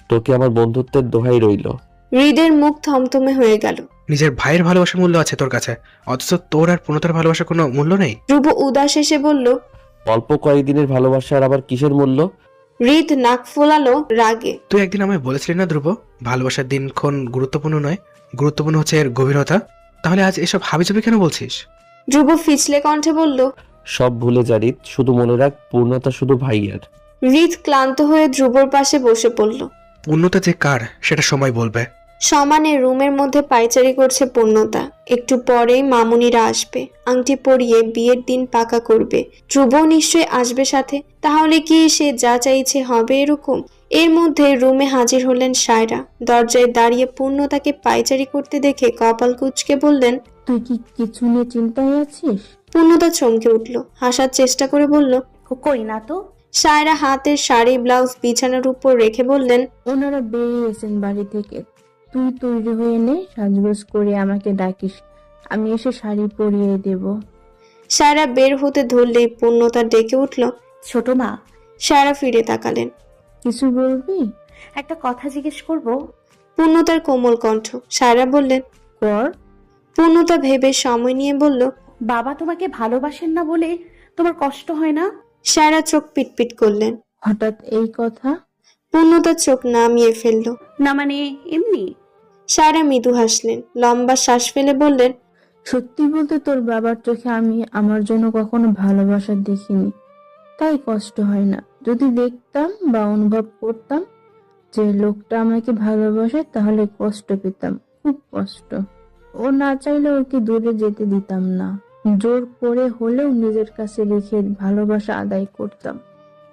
তোকে আমার বন্ধুত্বের দোহাই রইল। হৃদের মুখ থমথমে হয়ে গেল। নিজের ভাইয়ের ভালোবাসার মূল্য আছে তোর কাছে, অথচ তোর আর পূর্ণতার ভালোবাসার কোনো মূল্য নেই। ধ্রুব উদাস এসে বলল, অল্প কয়েকদিনের ভালোবাসার আবার কিসের মূল্য? হৃদ নাক ফোলালো রাগে। তুই একদিন আমায় বলেছিলি না ধ্রুব, ভালোবাসার দিনক্ষণ গুরুত্বপূর্ণ নয়, গুরুত্বপূর্ণ হচ্ছে এর গভীরতা। তাহলে আজ এসব হাবিজাবি কেন বলছিস? ধ্রুব ফিচলে কণ্ঠে বলল, সব ভুলে যা রিত, শুধু মনে রাখ পূর্ণতা শুধু ভাইয়ের। হৃদ ক্লান্ত হয়ে ধ্রুবর পাশে বসে পড়ল। পূর্ণতা যে কার সেটা সময় বলবে। সমানে রুমের মধ্যে পায়চারি করছে পূর্ণতা। একটু পরেই মামুনিরা আসবে, আংটি পরিয়ে বিয়ের দিন পাকা করবে। ধ্রুব নিশ্চয়ই আসবে সাথে। তাহলে কি সে যা চাইছে হবে এরকম? এর মধ্যে রুমে হাজির হলেন সায়রা। দরজায় দাঁড়িয়ে পূর্ণতাকে পায়চারি করতে দেখে কপাল কুঁচকে বললেন, তুই কি কিছু নিয়ে চিন্তায় আছিস? পূর্ণতা চমকে উঠল, হাসার চেষ্টা করে বলল, কই না তো। সায়রা হাতের শাড়ি ব্লাউজ বিছানার উপর রেখে বললেন, ওনারা বেরিয়েছেন বাড়ি থেকে। তুই তৈরি হয়ে নে, সাজগোজ করে আমাকে ডাকিস, আমি এসে শাড়ি পরিয়ে দেব। সায়রা বের হতে ধরলেই পূর্ণতা ডেকে উঠল। ছোট মা, সায়রা ফিরে তাকালেন। কিছু বলবি? একটা কথা জিজ্ঞেস করব? পূর্ণতার কোমল কণ্ঠ। সায়রা বললেন, কর। পূর্ণতা ভেবে সময় নিয়ে বলল, বাবা তোমাকে ভালোবাসেন না বলে তোমার কষ্ট হয় না? সায়রা চোখ পিটপিট করলেন। হঠাৎ এই কথা? পূর্ণতার চোখ নামিয়ে ফেলল। না মানে এমনি। সায়রা মৃদু হাসলেন, লম্বা শ্বাস ফেলে বললেন, সত্যি বলতে তোর বাবার চোখে আমি আমার জন্য কখনো ভালোবাসা দেখিনি, তাই কষ্ট হয় না। যদি দেখতাম বা অনুভব করতাম যে লোকটা আমাকে ভালোবাসে তাহলে কষ্ট পেতাম, খুব কষ্ট। ও না চাইলে ওকে দূরে যেতে দিতাম না, জোর করে হলেও নিজের কাছে রেখে ভালোবাসা আদায় করতাম।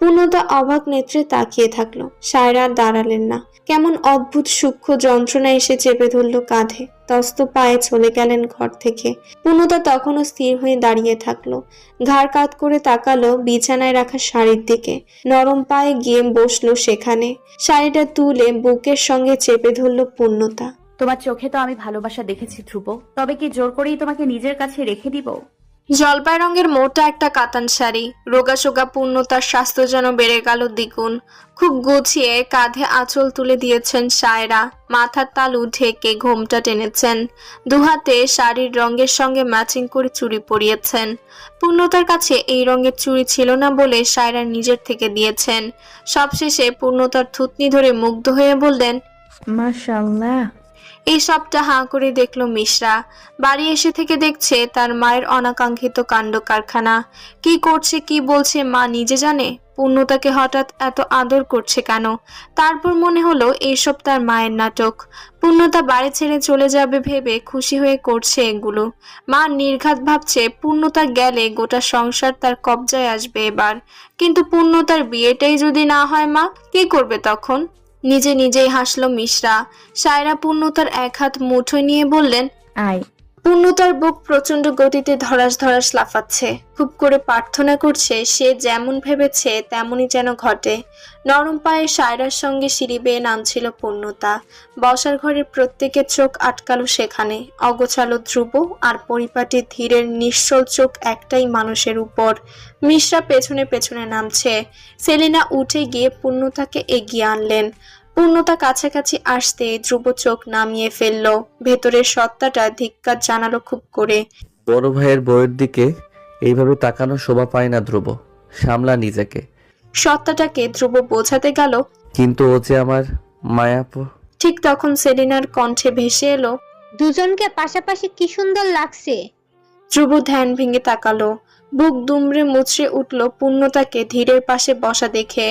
পূর্ণতা অবাক নেত্রে তাকিয়ে থাকলো। সায়রা আর দাঁড়ালেন না। কেমন অদ্ভুত সূক্ষ্ম যন্ত্রণা এসে চেপে ধরল কাঁধে। তস্ত পায়ে চলে গেলেন ঘর থেকে। পূর্ণতা তখনও স্থির হয়ে দাঁড়িয়ে থাকলো। ঘাড় কাত করে তাকালো বিছানায় রাখা শাড়ির দিকে। নরম পায়ে গিয়ে বসলো সেখানে। শাড়িটা তুলে বুকের সঙ্গে চেপে ধরল পূর্ণতা। তোমার চোখে তো আমি ভালোবাসা দেখেছি ধ্রুব, তবে কি জোর করেই তোমাকে নিজের কাছে রেখে দিব? জলপাই রঙের মোটা একটা কাতান শাড়ি, রোগাসোগা পূর্ণতার স্বাস্থ্য যেন বেড়ে গেল দ্বিগুণ। খুব গুছিয়ে কাঁধে আঁচল তুলে দিয়েছেন সায়রা, মাথার তালু ঢেকে ঘোমটা টেনেছেন, দুহাতে শাড়ির রঙের সঙ্গে ম্যাচিং করে চুড়ি পরিয়েছেন। পূর্ণতার কাছে এই রঙের চুড়ি ছিল না বলে সায়রা নিজের থেকে দিয়েছেন। সবশেষে পূর্ণতার থুতনি ধরে মুগ্ধ হয়ে বললেন, মাশাআল্লাহ। এই সবটা হাঁ করে দেখলো মিশ্রা। বাড়ি এসে থেকে দেখছে তার মায়ের অনাকাঙ্ক্ষিত কাণ্ড কারখানা। কি করছে কি বলছে মা নিজে জানে। পূর্ণতাকে হঠাৎ এত আদর করছে কেন? তারপর মনে হলো এইসব তার মায়ের নাটক। পূর্ণতা বাড়ি ছেড়ে চলে যাবে ভেবে খুশি হয়ে করছে এগুলো। মা নির্ঘাত ভাবছে পূর্ণতা গেলে গোটা সংসার তার কবজায় আসবে এবার। কিন্তু পূর্ণতার বিয়েটাই যদি না হয় মা কি করবে তখন? নিজে নিজেই হাসলো মিশ্রা। সায়রা পূর্ণতার এক হাত মুঠোয় নিয়ে বললেন, আয়। পূর্ণতার বুক প্রচন্ড গতিতে ধরাস ধরাস লাফাচ্ছে। খুব করে প্রার্থনা করছে সে যেমন ভেবেছে তেমনই যেন ঘটে। নরম পায়ে সায়রার সঙ্গে সিঁড়ি বেয়ে নামছিল পূর্ণতা। বসার ঘরের প্রত্যেকের চোখ আটকালো সেখানে। অগোছালো ধ্রুব আর পরিপাটি ধীরের নিশ্চল চোখ একটাই মানুষের উপর। মিশ্রা পেছনে পেছনে নামছে। সেলিনা উঠে গিয়ে পূর্ণতাকে এগিয়ে আনলেন। পূর্ণতা কাছাকাছি আসতে ধ্রুব চোখ নামিয়ে ফেলল। ভেতরের সত্তাটা ধিক্কার জানালো খুব করে। বড় ভাইয়ের বউয়ের দিকে এইভাবে তাকানো শোভা পায় না ধ্রুব, সামলা নিজেকে। সত্তাটাকে ধ্রুব বোঝাতে গেল, কিন্তু ও যে আমার মায়াপো। ঠিক তখন সেলিনার কণ্ঠে ভেসে এলো, দুজনকে পাশাপাশি কি সুন্দর লাগছে। ধ্রুব ধ্যান ভেঙে তাকালো। বুক দুমড়ে মুচড়ে উঠল পূর্ণতাকে ধীরের পাশে বসা দেখে।